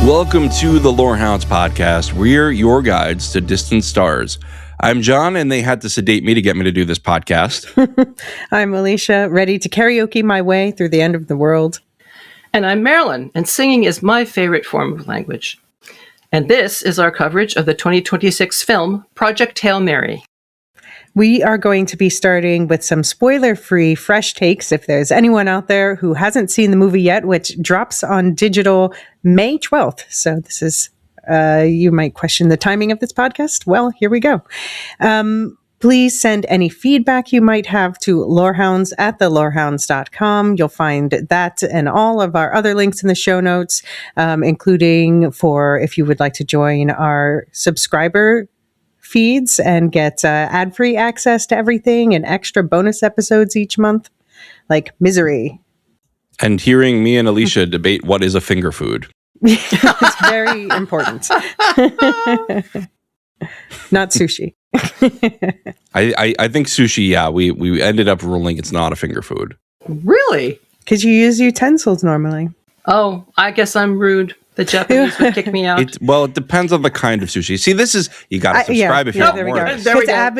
Welcome to the Lorehounds podcast. We're your guides to distant stars. I'm John, and they had to sedate me to get me to do this podcast. I'm Elysia, ready to karaoke my way through the end of the world. And I'm Marilyn, and singing is my favorite form of language. And this is our coverage of the 2026 film, Project Hail Mary. We are going to be starting with some spoiler-free, fresh takes if there's anyone out there who hasn't seen the movie yet, which drops on digital May 12th. So this is, you might question the timing of this podcast. Well, here we go. Please send any feedback you might have to lorehounds@thelorehounds.com. You'll find that and all of our other links in the show notes, including for if you would like to join our subscriber feeds and get ad-free access to everything and extra bonus episodes each month, like Misery. And hearing me and Elysia debate what is a finger food. It's very important. Not sushi. I think sushi, yeah, we ended up ruling it's not a finger food. Really? Because you use utensils normally. Oh, I guess I'm rude. The Japanese would kick me out. It depends on the kind of sushi. See, this is, you got to subscribe if you want more. There we go. I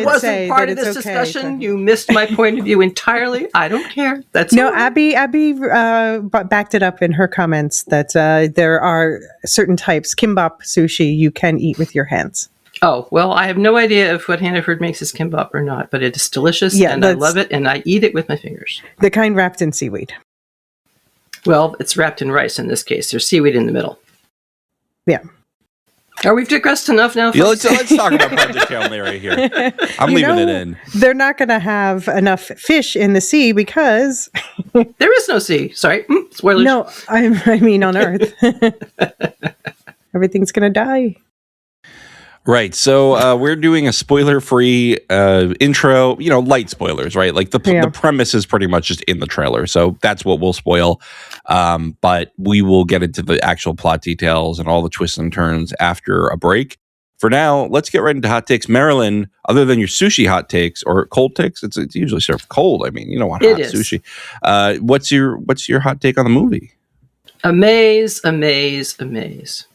wasn't say part of this discussion. You missed my point of view entirely. I don't care. That's no, Abby backed it up in her comments that there are certain types, kimbap sushi, you can eat with your hands. Oh, well, I have no idea if what Hannaford makes is kimbap or not, but it is delicious, and I love it, and I eat it with my fingers. The kind wrapped in seaweed. Well, it's wrapped in rice in this case. There's seaweed in the middle. Yeah. Are we digressed enough now? Yeah, let's talk about Project Hail Mary here. I'm leaving it in. They're not going to have enough fish in the sea because... There is no sea. Sorry. Spoilers. No, I mean on Earth. Everything's going to die. Right. So we're doing a spoiler-free intro, light spoilers, right? Like the premise is pretty much just in the trailer. So that's what we'll spoil. But we will get into the actual plot details and all the twists and turns after a break. For now, let's get right into hot takes. Marilyn, other than your sushi hot takes or cold takes, it's usually served cold. I mean, you don't want hot sushi. What's your hot take on the movie? Amaze, amaze, amaze.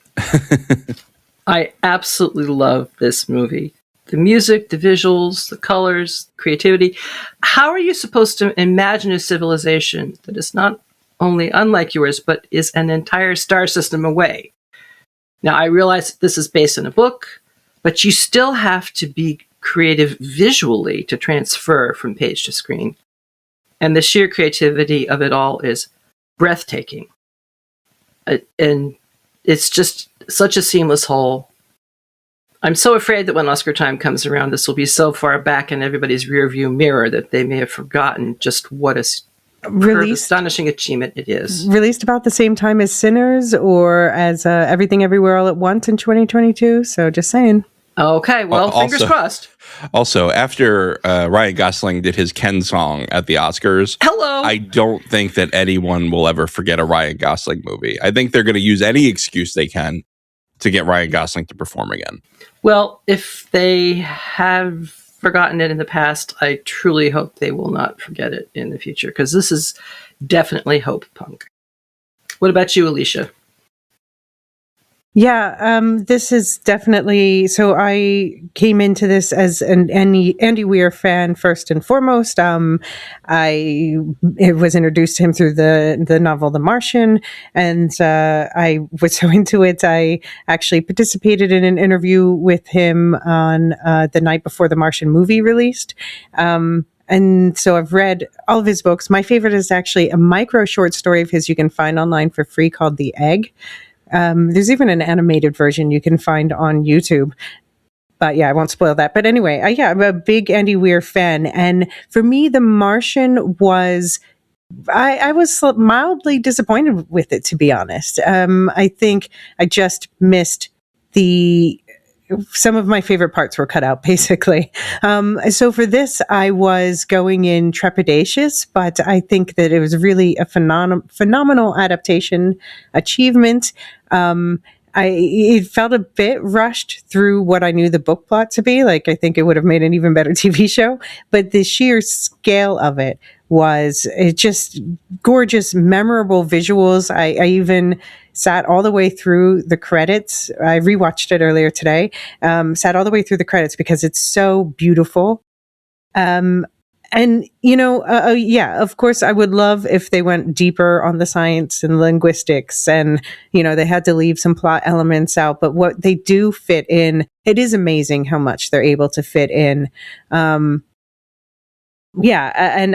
I absolutely love this movie. The music, the visuals, the colors, creativity. How are you supposed to imagine a civilization that is not only unlike yours, but is an entire star system away? Now, I realize this is based on a book, but you still have to be creative visually to transfer from page to screen. And the sheer creativity of it all is breathtaking. And it's just such a seamless whole. I'm so afraid that when Oscar time comes around, this will be so far back in everybody's rearview mirror that they may have forgotten just what a astonishing achievement it is. Released about the same time as Sinners or as Everything Everywhere All at Once in 2022. So just saying. Okay, well, fingers crossed. Also, after Ryan Gosling did his Ken song at the Oscars, I don't think that anyone will ever forget a Ryan Gosling movie. I think they're going to use any excuse they can to get Ryan Gosling to perform again. Well, if they have forgotten it in the past, I truly hope they will not forget it in the future, because this is definitely hope punk. What about you, Elysia? Yeah, this is definitely, so I came into this as an Andy Weir fan first and foremost. I was introduced to him through the novel The Martian, and I was so into it, I actually participated in an interview with him on the night before The Martian movie released. And so I've read all of his books. My favorite is actually a micro short story of his you can find online for free called The Egg. There's even an animated version you can find on YouTube. But yeah, I won't spoil that. But anyway, I'm a big Andy Weir fan. And for me, The Martian was, I was mildly disappointed with it, to be honest. I think I just missed some of my favorite parts were cut out, basically. So for this, I was going in trepidatious, but I think that it was really a phenomenal adaptation achievement. It felt a bit rushed through what I knew the book plot to be. Like, I think it would have made an even better TV show, but the sheer scale of it was just gorgeous, memorable visuals. I even sat all the way through the credits. I rewatched it earlier today. Sat all the way through the credits because it's so beautiful. And, yeah, of course, I would love if they went deeper on the science and linguistics and, they had to leave some plot elements out. But what they do fit in, it is amazing how much they're able to fit in. And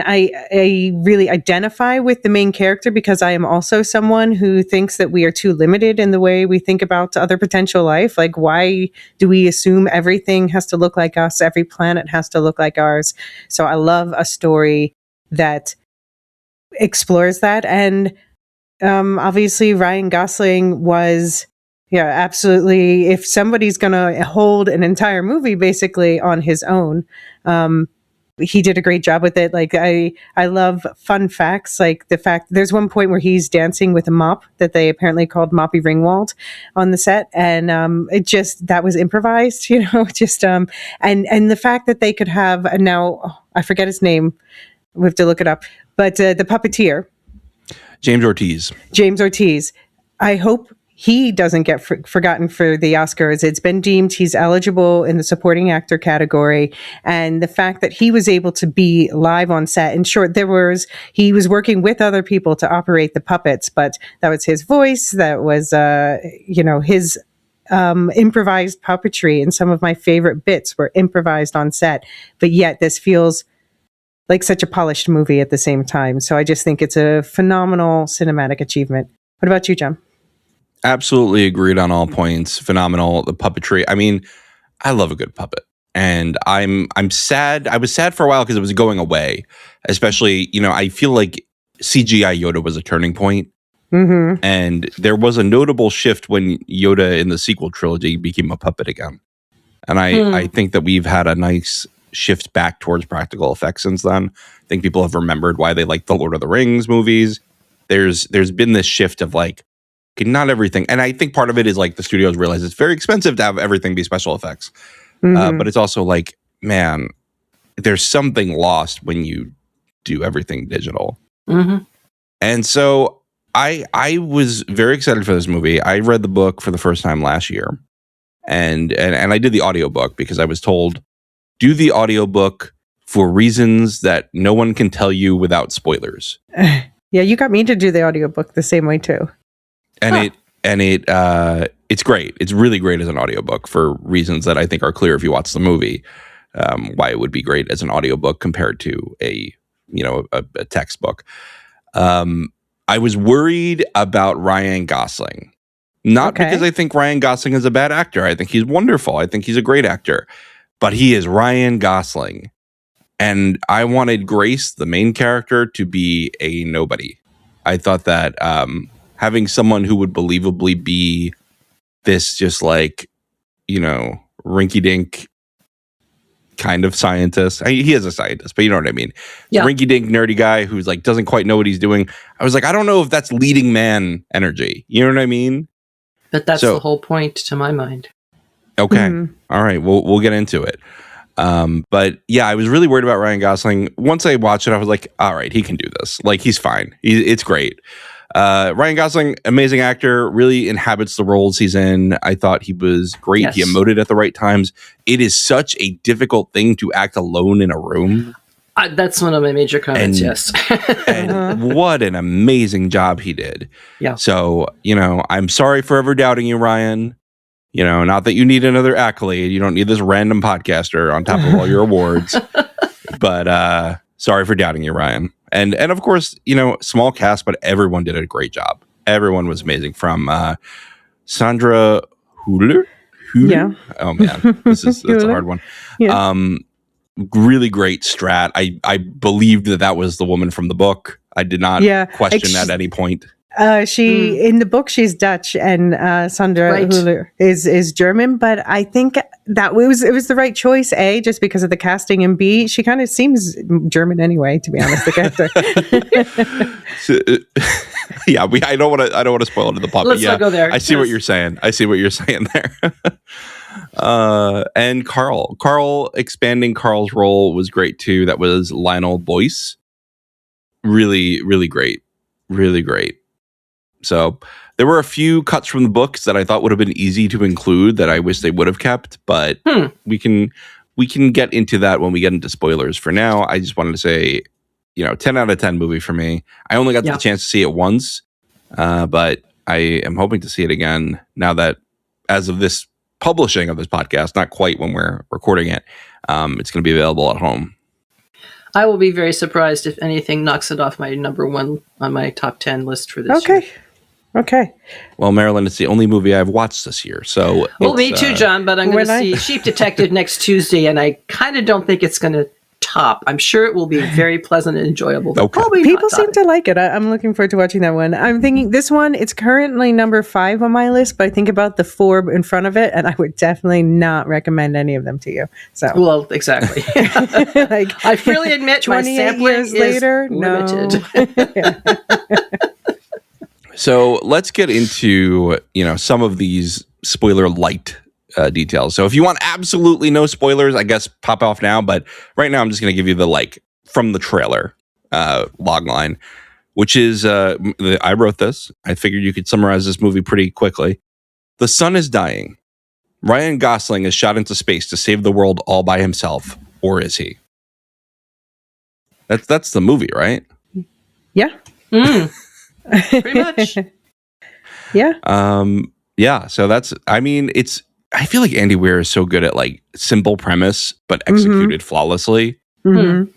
I really identify with the main character because I am also someone who thinks that we are too limited in the way we think about other potential life. Like, why do we assume everything has to look like us? Every planet has to look like ours. So I love a story that explores that. And obviously, Ryan Gosling was, absolutely. If somebody's going to hold an entire movie basically on his own, he did a great job with it. Like I love fun facts, like the fact there's one point where he's dancing with a mop that they apparently called Moppy Ringwald on the set, and that was improvised, and the fact that they could have I forget his name, we have to look it up, but the puppeteer James Ortiz. I hope he doesn't get forgotten for the Oscars. It's been deemed he's eligible in the supporting actor category. And the fact that he was able to be live on set, in short, he was working with other people to operate the puppets, but that was his voice. That was, his improvised puppetry. And some of my favorite bits were improvised on set. But yet this feels like such a polished movie at the same time. So I just think it's a phenomenal cinematic achievement. What about you, John? Absolutely agreed on all points. Phenomenal. The puppetry. I mean, I love a good puppet. And I'm sad. I was sad for a while because it was going away. Especially, I feel like CGI Yoda was a turning point. Mm-hmm. And there was a notable shift when Yoda in the sequel trilogy became a puppet again. And I think that we've had a nice shift back towards practical effects since then. I think people have remembered why they like the Lord of the Rings movies. There's been this shift of like, okay, not everything. And I think part of it is like the studios realize it's very expensive to have everything be special effects. Mm-hmm. But it's also like, man, there's something lost when you do everything digital. Mm-hmm. And so I was very excited for this movie. I read the book for the first time last year. And I did the audiobook because I was told, do the audiobook for reasons that no one can tell you without spoilers. Yeah, you got me to do the audiobook the same way too. And it's great. It's really great as an audiobook for reasons that I think are clear if you watch the movie. Why it would be great as an audiobook compared to a textbook. I was worried about Ryan Gosling. Not because I think Ryan Gosling is a bad actor. I think he's wonderful. I think he's a great actor. But he is Ryan Gosling. And I wanted Grace, the main character, to be a nobody. I thought that having someone who would believably be this just like, rinky-dink kind of scientist. He is a scientist, but you know what I mean? Yeah. Rinky-dink nerdy guy who's like doesn't quite know what he's doing. I was like, I don't know if that's leading man energy. You know what I mean? But that's the whole point to my mind. Okay. Mm-hmm. All right. We'll get into it. But yeah, I was really worried about Ryan Gosling. Once I watched it, I was like, all right, he can do this. Like, he's fine. It's great. Ryan Gosling, amazing actor, really inhabits the roles he's in. I thought he was great. Yes. He emoted at the right times. It is such a difficult thing to act alone in a room. That's one of my major comments, yes. And what an amazing job he did. Yeah. So, I'm sorry for ever doubting you, Ryan. Not that you need another accolade. You don't need this random podcaster on top of all your awards. But sorry for doubting you, Ryan. And of course, small cast, but everyone did a great job. Everyone was amazing. From Sandra Hüller. Yeah. Oh man, that's a hard one. Yeah. Really great strat. I believed that was the woman from the book. I did not question at any point. In the book she's Dutch and Sandra Hüller is German, but I think that it was the right choice. A, just because of the casting, and B, she kind of seems German anyway. To be honest, the character. Yeah, I don't want to spoil it to the puppet. Let's not go there. I see what you're saying. I see what you're saying there. And Carl expanding Carl's role was great too. That was Lionel Boyce. Really, really great. Really great. So there were a few cuts from the books that I thought would have been easy to include that I wish they would have kept, but we can get into that when we get into spoilers. For now, I just wanted to say, 10 out of 10 movie for me. I only got the chance to see it once, but I am hoping to see it again now that, as of this publishing of this podcast, not quite when we're recording it, it's going to be available at home. I will be very surprised if anything knocks it off my number one on my top 10 list for this year. Okay. Well, Marilyn, it's the only movie I've watched this year. So well, me too, John, but I'm going to see Sheep Detective next Tuesday, and I kind of don't think it's going to top. I'm sure it will be very pleasant and enjoyable. Okay. People seem to like it. I'm looking forward to watching that one. I'm thinking this one, it's currently number 5 on my list, but I think about the 4 in front of it, and I would definitely not recommend any of them to you. So, well, exactly. I freely admit my sampling years later, limited. So let's get into, some of these spoiler light details. So if you want absolutely no spoilers, I guess pop off now. But right now, I'm just going to give you the from the trailer log line, which is I wrote this. I figured you could summarize this movie pretty quickly. The sun is dying. Ryan Gosling is shot into space to save the world all by himself, or is he? That's the movie, right? Yeah. Pretty much. Yeah. Yeah. So I feel like Andy Weir is so good at simple premise, but executed flawlessly. Mm-hmm.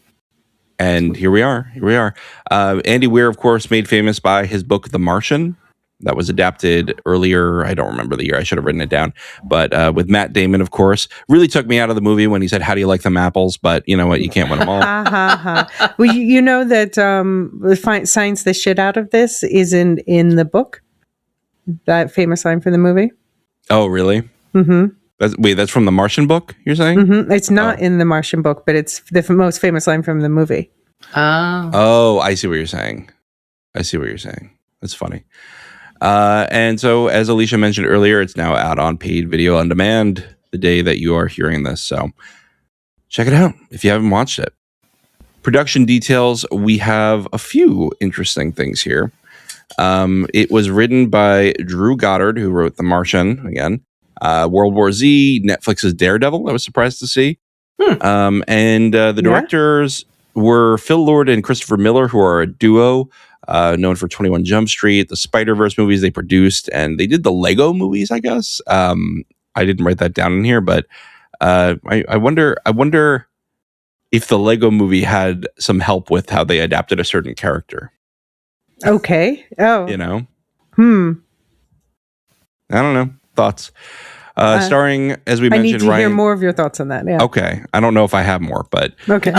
And here we are. Andy Weir, of course, made famous by his book, The Martian. That was adapted earlier. I don't remember the year. I should have written it down. But with Matt Damon, of course, really took me out of the movie when he said, "How do you like them apples?" But you know what? You can't win them all. Well, you know that science the shit out of this is in the book. That famous line from the movie. Oh, really? Mm-hmm. That's from the Martian book, you're saying? Mm-hmm. It's not in the Martian book, but it's the most famous line from the movie. Oh, I see what you're saying. That's funny. And so, as Elysia mentioned earlier, it's now out on paid video on demand the day that you are hearing this. So check it out if you haven't watched it. Production details, we have a few interesting things here. It was written by Drew Goddard, who wrote The Martian, again. World War Z, Netflix's Daredevil, I was surprised to see. And the directors were Phil Lord and Christopher Miller, who are a duo known for 21 Jump Street, the Spider-Verse movies they produced, and they did the Lego movies, I guess. I didn't write that down in here, but I wonder if the Lego movie had some help with how they adapted a certain character. Okay. Oh. I don't know. Thoughts? Starring, as we mentioned, I need to hear more of your thoughts on that. Yeah. Okay. I don't know if I have more, but okay.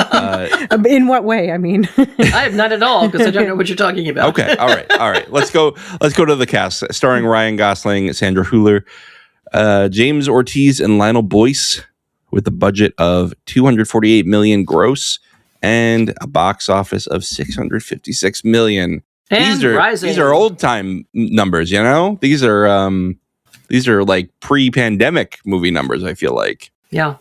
In what way? I mean, I have none at all because I don't know what you're talking about. Okay. All right. Let's go to the cast. Starring Ryan Gosling, Sandra Hüller, James Ortiz, and Lionel Boyce, with a budget of $248 million gross and a box office of $656 million. And these are old time numbers, These are like pre-pandemic movie numbers, I feel like. Yeah.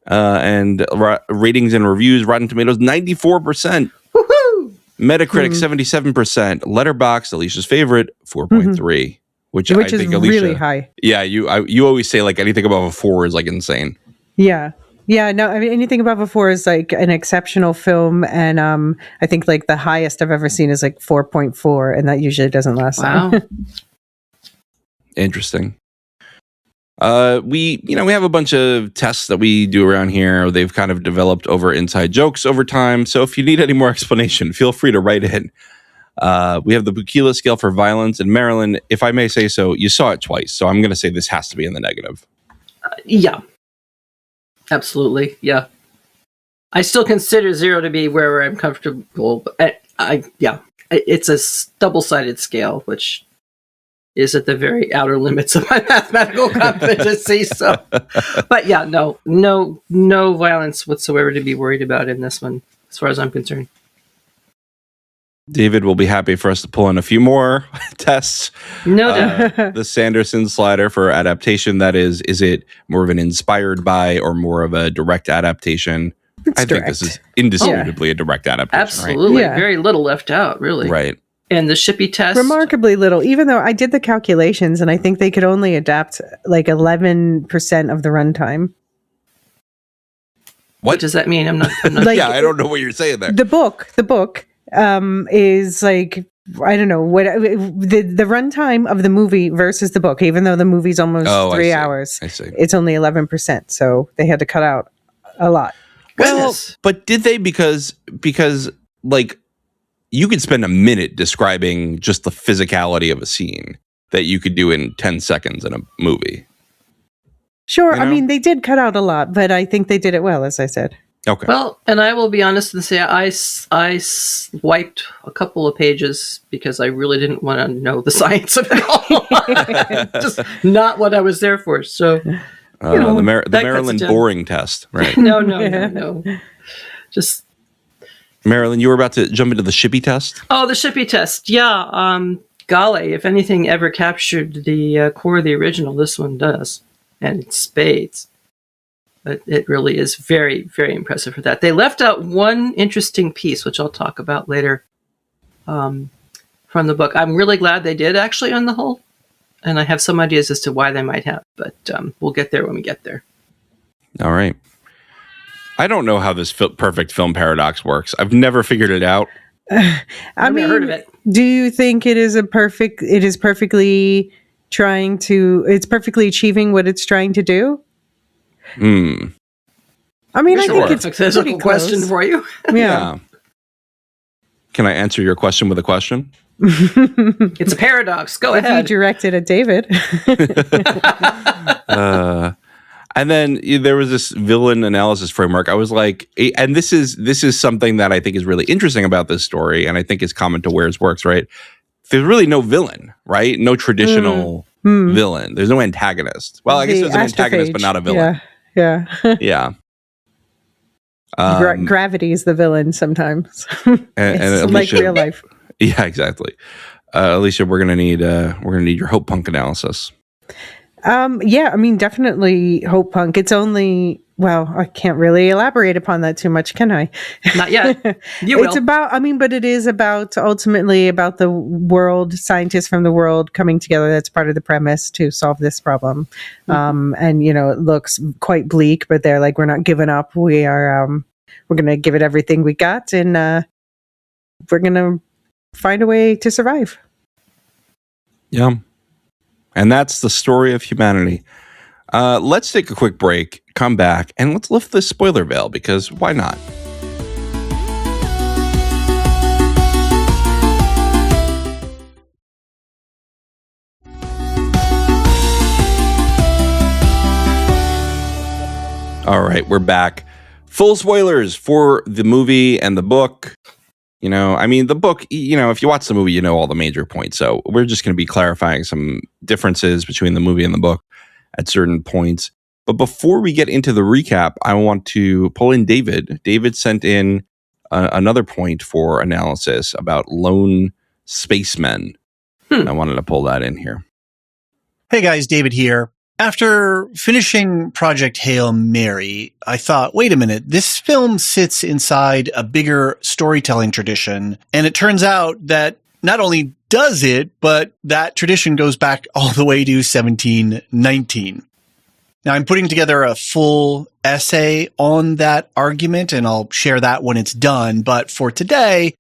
And ratings and reviews, Rotten Tomatoes, 94%. Woohoo! Metacritic, 77%. Letterboxd, Alicia's favorite, 4.3. Which I is think Elysia, really high. Yeah, you always say anything above a 4 is insane. Yeah. Yeah, no, I mean, anything above a 4 is an exceptional film. And I think the highest I've ever seen is 4.4. And that usually doesn't last long. Wow. Interesting. We have a bunch of tests that we do around here. They've kind of developed over inside jokes over time. So if you need any more explanation, feel free to write in. We have the Bukila scale for violence. And Marilyn, if I may say so, you saw it twice. So I'm going to say this has to be in the negative. Yeah. Absolutely. Yeah. I still consider 0 to be where I'm comfortable. But it's a double-sided scale, which is at the very outer limits of my mathematical competency. So, but yeah, no violence whatsoever to be worried about in this one, as far as I'm concerned. David will be happy for us to pull in a few more tests. No doubt. The Sanderson slider for adaptation, that is it more of an inspired by or more of a direct adaptation? It's I think this is indisputably a direct adaptation. Absolutely. Right? Yeah. Very little left out, really. Right. And the Shippy test? Remarkably little, even though I did the calculations and I think they could only adapt like 11% of the runtime. What does that mean? I'm not like, yeah, I don't know what you're saying there. The book is like, I don't know what the runtime of the movie versus the book, even though the movie's almost 3 hours. I see. It's only 11%, so they had to cut out a lot. Well, but did they? Because like you could spend a minute describing just the physicality of a scene that you could do in 10 seconds in a movie. Sure. You know? I mean, they did cut out a lot, but I think they did it well, as I said. Okay. Well, and I will be honest and say I swiped a couple of pages because I really didn't want to know the science of it all. Just not what I was there for. So, the Marilyn boring test, right? No. Just Marilyn, you were about to jump into the Shippy test? Oh, the Shippy test. Yeah. Golly, if anything ever captured the core of the original, this one does. And it's spades. But it really is very, very impressive for that. They left out one interesting piece, which I'll talk about later from the book. I'm really glad they did, actually, on the whole. And I have some ideas as to why they might have. But we'll get there when we get there. All right. I don't know how this perfect film paradox works. I've never figured it out. I mean, heard of it. Do you think it's perfectly achieving what it's trying to do? I mean, I think it's a physical question for you. Yeah. Can I answer your question with a question? It's a paradox. Go ahead. You directed at David. And then there was this villain analysis framework. I was like, and this is something that I think is really interesting about this story, and I think is common to Ware's works, right? There's really no villain, right? No traditional villain. There's no antagonist. Well, I guess there's an antagonist, but not a villain. Yeah. Yeah. Gravity is the villain sometimes. and it's like real life. Yeah, exactly. Elysia, we're gonna need your hopepunk analysis. Yeah, I mean, definitely hopepunk. It's only, well, I can't really elaborate upon that too much, can I? Not yet. You will. It's about, but it is ultimately about the world, scientists from the world coming together. That's part of the premise to solve this problem. And, it looks quite bleak, but they're like, we're not giving up. We're going to give it everything we got, and we're going to find a way to survive. Yeah. And that's the story of humanity. Let's take a quick break, come back, and let's lift this spoiler veil, because why not? All right, we're back. Full spoilers for the movie and the book. The book, if you watch the movie, all the major points. So we're just going to be clarifying some differences between the movie and the book at certain points. But before we get into the recap, I want to pull in David. David sent in another point for analysis about lone spacemen. I wanted to pull that in here. Hey guys, David here. After finishing Project Hail Mary, I thought, wait a minute, this film sits inside a bigger storytelling tradition. And it turns out that not only does it, but that tradition goes back all the way to 1719. Now, I'm putting together a full essay on that argument, and I'll share that when it's done. But for today,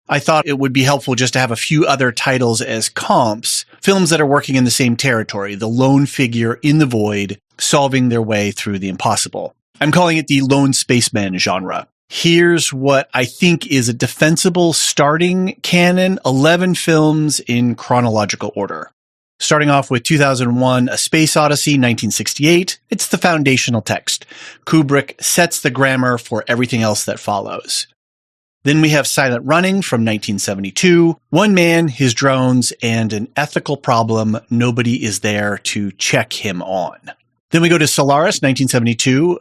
I thought it would be helpful just to have a few other titles as comps, films that are working in the same territory, the lone figure in the void, solving their way through the impossible. I'm calling it the lone spaceman genre. Here's what I think is a defensible starting canon, 11 films in chronological order. Starting off with 2001, A Space Odyssey, 1968. It's the foundational text. Kubrick sets the grammar for everything else that follows. Then we have Silent Running from 1972, one man, his drones, and an ethical problem nobody is there to check him on. Then we go to Solaris, 1972,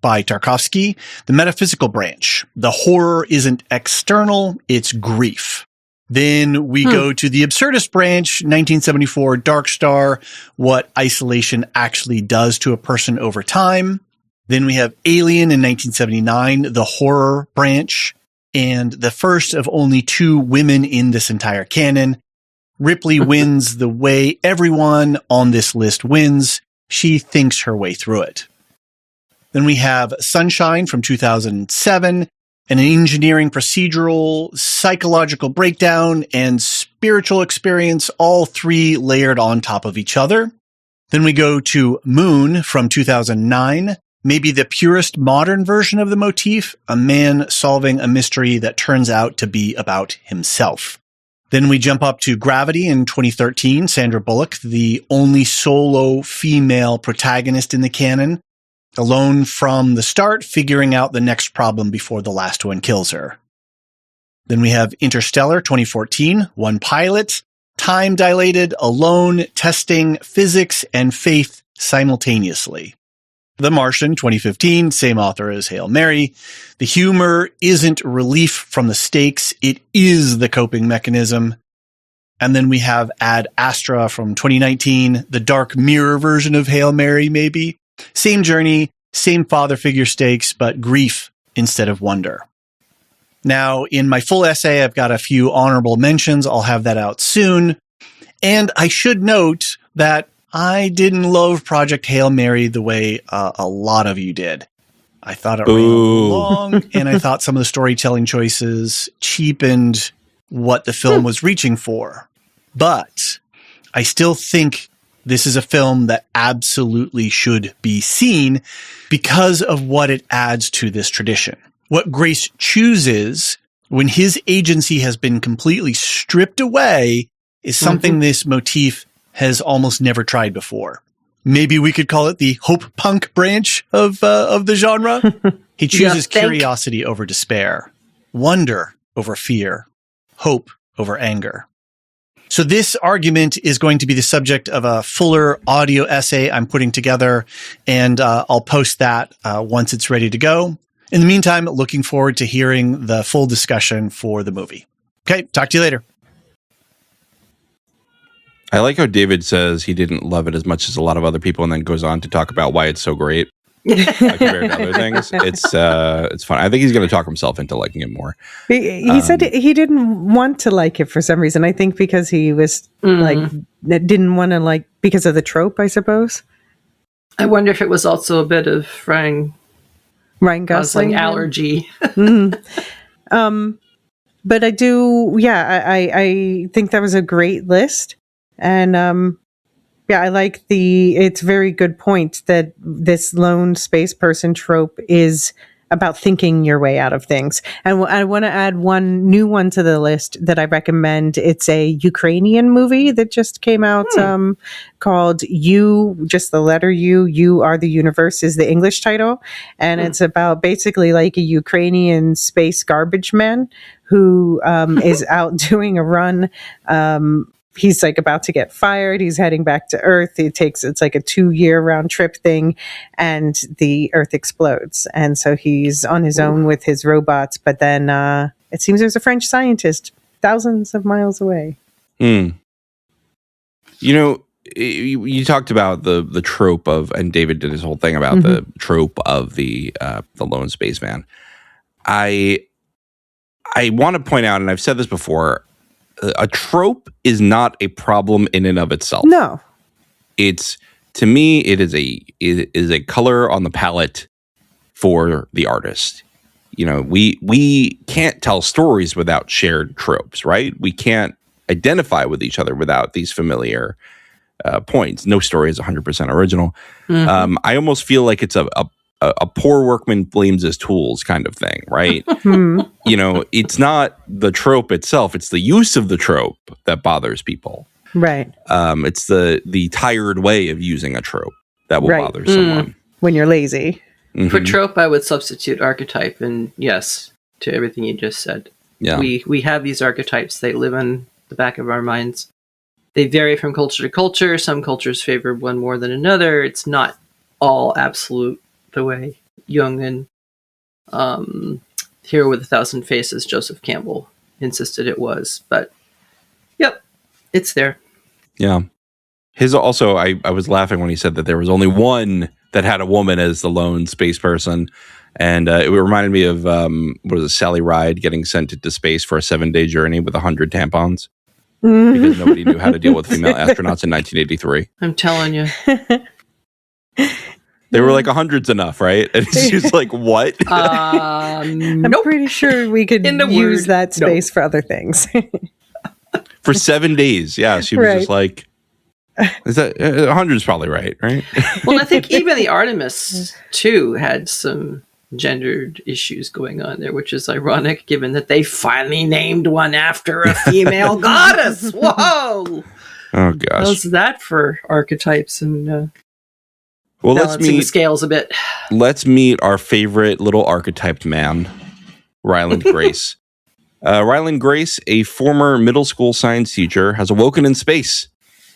by Tarkovsky, the metaphysical branch. The horror isn't external, it's grief. Then we go to the absurdist branch, 1974, Dark Star, what isolation actually does to a person over time. Then we have Alien in 1979, the horror branch. and the first of only 2 women in this entire canon. Ripley wins the way everyone on this list wins. She thinks her way through it. Then we have Sunshine from 2007, an engineering procedural, psychological breakdown, and spiritual experience, all 3 layered on top of each other. Then we go to Moon from 2009, maybe the purest modern version of the motif, a man solving a mystery that turns out to be about himself. Then we jump up to Gravity in 2013, Sandra Bullock, the only solo female protagonist in the canon, alone from the start, figuring out the next problem before the last one kills her. Then we have Interstellar 2014, one pilot, time dilated, alone, testing physics and faith simultaneously. The Martian 2015, same author as Hail Mary. The humor isn't relief from the stakes, it is the coping mechanism. And then we have Ad Astra from 2019, the Dark Mirror version of Hail Mary, maybe. Same journey, same father figure stakes, but grief instead of wonder. Now, in my full essay, I've got a few honorable mentions. I'll have that out soon. And I should note that I didn't love Project Hail Mary the way a lot of you did. I thought it ran a little long, and I thought some of the storytelling choices cheapened what the film was reaching for. But I still think this is a film that absolutely should be seen because of what it adds to this tradition. What Grace chooses when his agency has been completely stripped away is something this motif has almost never tried before. Maybe we could call it the hopepunk branch of the genre. He chooses curiosity over despair, wonder over fear, hope over anger. So this argument is going to be the subject of a fuller audio essay I'm putting together, and I'll post that once it's ready to go. In the meantime, looking forward to hearing the full discussion for the movie. Okay, talk to you later. I like how David says he didn't love it as much as a lot of other people, and then goes on to talk about why it's so great compared to other things. It's fun. I think he's going to talk himself into liking it more. He said he didn't want to like it for some reason. I think because he was didn't want to like because of the trope, I suppose. I wonder if it was also a bit of Ryan Gosling allergy. But I do, I think that was a great list. And I like it's very good point that this lone space person trope is about thinking your way out of things. And I want to add one new one to the list that I recommend. It's a Ukrainian movie that just came out called You, just the letter U, You Are the Universe is the English title. And it's about basically like a Ukrainian space garbage man who is out doing a run. He's like about to get fired. He's heading back to Earth. It's like a 2-year round trip thing, and the Earth explodes. And so he's on his own with his robots. But then it seems there's a French scientist thousands of miles away. You know, you talked about the trope of, and David did his whole thing about the trope of the lone spaceman. I want to point out, and I've said this before, a trope is not a problem in and of itself. No. It's, to me, it is a color on the palette for the artist. You know, we can't tell stories without shared tropes, right? We can't identify with each other without these familiar points. No story is 100% original. I almost feel like it's a poor workman blames his tools kind of thing, right? You know, it's not the trope itself, it's the use of the trope that bothers people. Right. It's the tired way of using a trope that will bother someone. When you're lazy. For trope, I would substitute archetype, and yes, to everything you just said. Yeah. We have these archetypes, they live in the back of our minds. They vary from culture to culture. Some cultures favor one more than another. It's not all absolute the way Jung and Hero with a Thousand Faces, Joseph Campbell, insisted it was. But, yep, it's there. Yeah. His also, I was laughing when he said that there was only one that had a woman as the lone space person. And it reminded me of, Sally Ride getting sent into space for a 7-day journey with 100 tampons because nobody knew how to deal with female astronauts in 1983. I'm telling you. They were like 100's enough, right? And she's like, what? I'm pretty sure we could use that space for other things. For 7 days. Yeah. She was just like, is that 100's probably right? Well, I think even the Artemis too had some gendered issues going on there, which is ironic given that they finally named one after a female goddess. Whoa! Oh gosh, how's that for archetypes and well, balancing the scales a bit? Let's meet our favorite little archetyped man, Ryland Grace. Ryland Grace, a former middle school science teacher, has awoken in space.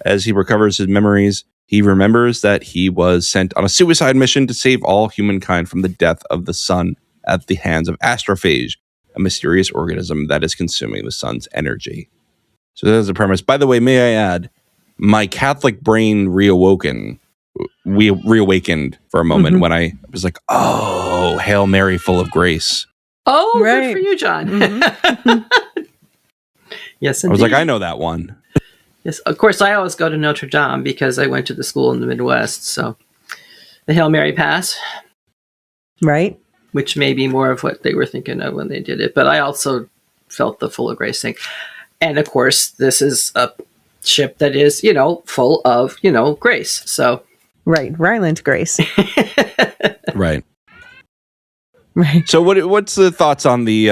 As he recovers his memories, he remembers that he was sent on a suicide mission to save all humankind from the death of the sun at the hands of astrophage, a mysterious organism that is consuming the sun's energy. So that's the premise. By the way, may I add, my Catholic brain reawakened for a moment when I was like, oh, Hail Mary, full of grace. Oh, right. Good for you, John. Mm-hmm. Yes, indeed. I was like, I know that one. Yes, of course, I always go to Notre Dame because I went to the school in the Midwest. So the Hail Mary Pass. Right. Which may be more of what they were thinking of when they did it. But I also felt the full of grace thing. And of course, this is a ship that is, full of, grace. So. Right. Ryland Grace. Right. Right. So what's the thoughts on the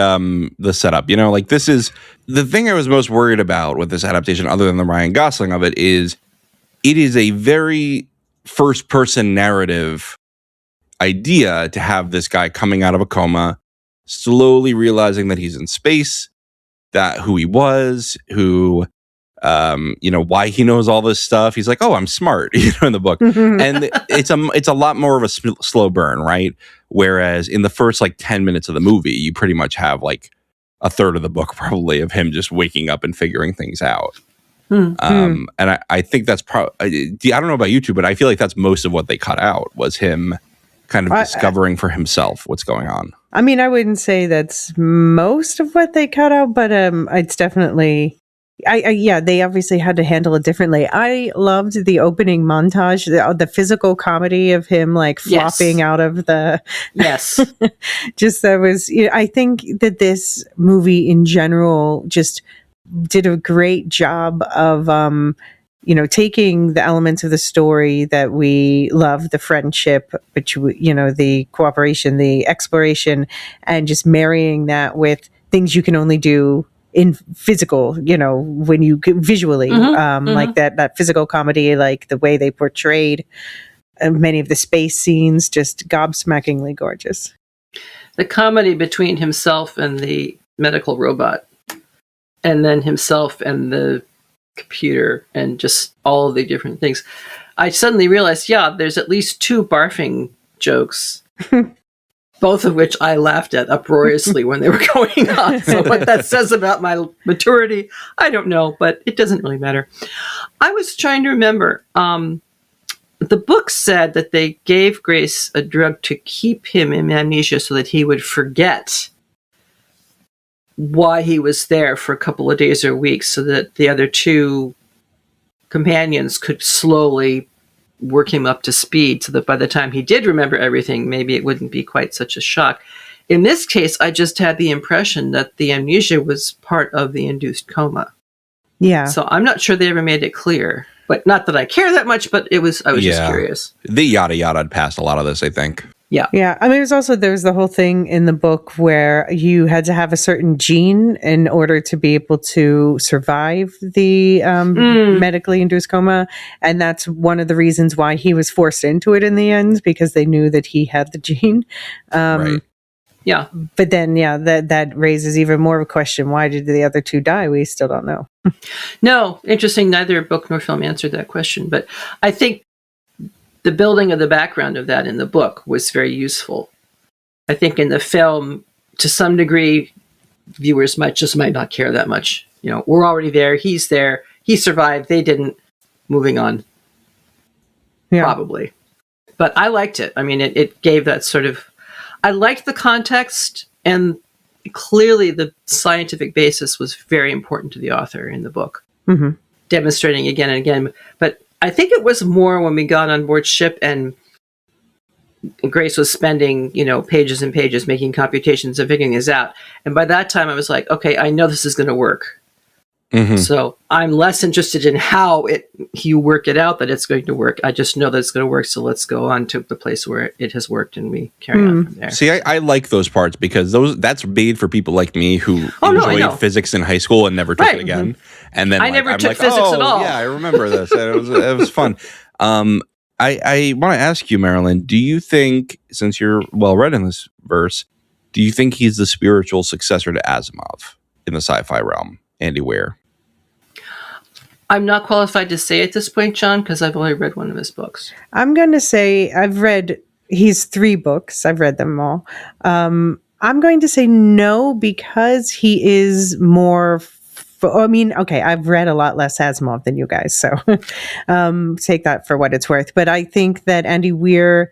setup? This is the thing I was most worried about with this adaptation, other than the Ryan Gosling of it is a very first person narrative idea to have this guy coming out of a coma, slowly realizing that he's in space, that who he was, why he knows all this stuff. He's like, oh, I'm smart, in the book. And it's a lot more of a slow burn, right? Whereas in the first 10 minutes of the movie, you pretty much have a third of the book probably of him just waking up and figuring things out. And I think that's probably, I don't know about you two, but I feel like that's most of what they cut out was him kind of discovering for himself what's going on. I mean, I wouldn't say that's most of what they cut out, but it's definitely... they obviously had to handle it differently. I loved the opening montage, the physical comedy of him flopping out of the. Yes. Just that was. I think that this movie in general just did a great job of, taking the elements of the story that we love, the friendship, the cooperation, the exploration, and just marrying that with things you can only do in physical, when you visually, like that physical comedy, like the way they portrayed many of the space scenes, just gobsmackingly gorgeous. The comedy between himself and the medical robot, and then himself and the computer, and just all of the different things. I suddenly realized, there's at least 2 barfing jokes. Both of which I laughed at uproariously when they were going on. So what that says about my maturity, I don't know, but it doesn't really matter. I was trying to remember. The book said that they gave Grace a drug to keep him in amnesia so that he would forget why he was there for a couple of days or weeks, so that the other 2 companions could slowly work him up to speed so that by the time he did remember everything, maybe it wouldn't be quite such a shock. In this case, I just had the impression that the amnesia was part of the induced coma. Yeah. So I'm not sure they ever made it clear, but not that I care that much, but I was just curious. The yada past a lot of this, I think. Yeah. Yeah. I mean, there's the whole thing in the book where you had to have a certain gene in order to be able to survive the medically induced coma. And that's one of the reasons why he was forced into it in the end, because they knew that he had the gene. Right. Yeah. But then, that raises even more of a question. Why did the other 2 die? We still don't know. No, interesting. Neither book nor film answered that question. But I think the building of the background of that in the book was very useful. I think in the film, to some degree, viewers might not care that much. We're already there. He's there. He survived. They didn't. Moving on. Yeah. Probably. But I liked it. I mean, it gave that sort of. I liked the context, and clearly the scientific basis was very important to the author in the book, demonstrating again and again. But I think it was more when we got on board ship and Grace was spending, pages and pages making computations and figuring this out. And by that time, I was like, okay, I know this is going to work. So I'm less interested in how you work it out that it's going to work. I just know that it's going to work. So let's go on to the place where it has worked, and we carry on from there. See, I like those parts because that's made for people like me who enjoyed physics in high school and never took it again. And then I never took physics at all. Yeah, I remember this. It was fun. I want to ask you, Marilyn, do you think, since you're well read in this verse, do you think he's the spiritual successor to Asimov in the sci-fi realm, Andy Weir? I'm not qualified to say at this point, John, because I've only read one of his books. I'm going to say I've read his 3 books. I've read them all. I'm going to say no, because he is more... I've read a lot less Asimov than you guys, so take that for what it's worth. But I think that Andy Weir,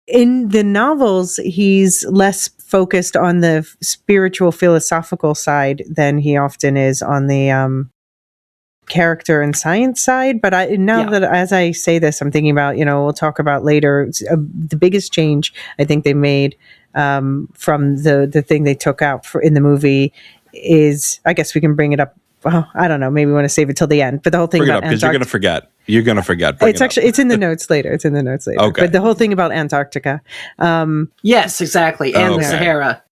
in the novels, he's less focused on the spiritual, philosophical side than he often is on the character and science side. But that as I say this, I'm thinking about, we'll talk about later, the biggest change I think they made from the thing they took out in the movie is, I guess we can bring it up. Well, I don't know. Maybe we want to save it till the end. But the whole thing about because you're going to forget. You're going to forget. It's in the notes later. Okay. But the whole thing about Antarctica. Yes, exactly. And the Sahara.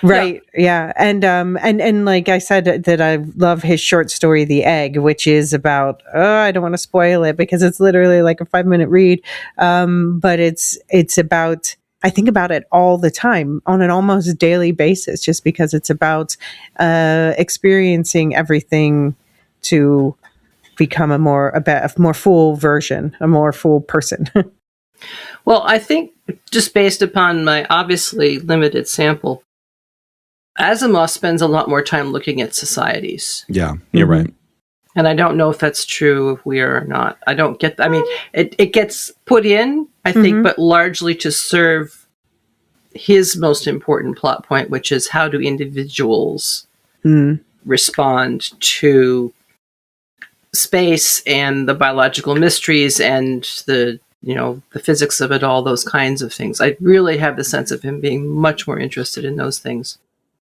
Right. Yeah. And like I said, that I love his short story, The Egg, which is about, I don't want to spoil it because it's literally like a 5-minute read. But it's about, I think about it all the time on an almost daily basis, just because it's about experiencing everything to become a more full version, a more full person. Well, I think just based upon my obviously limited sample, Asimov spends a lot more time looking at societies. Yeah, you're right. And I don't know if that's true if we are or not. I don't get, it gets put in, I think, but largely to serve his most important plot point, which is how do individuals respond to space and the biological mysteries and the physics of it, all those kinds of things. I really have the sense of him being much more interested in those things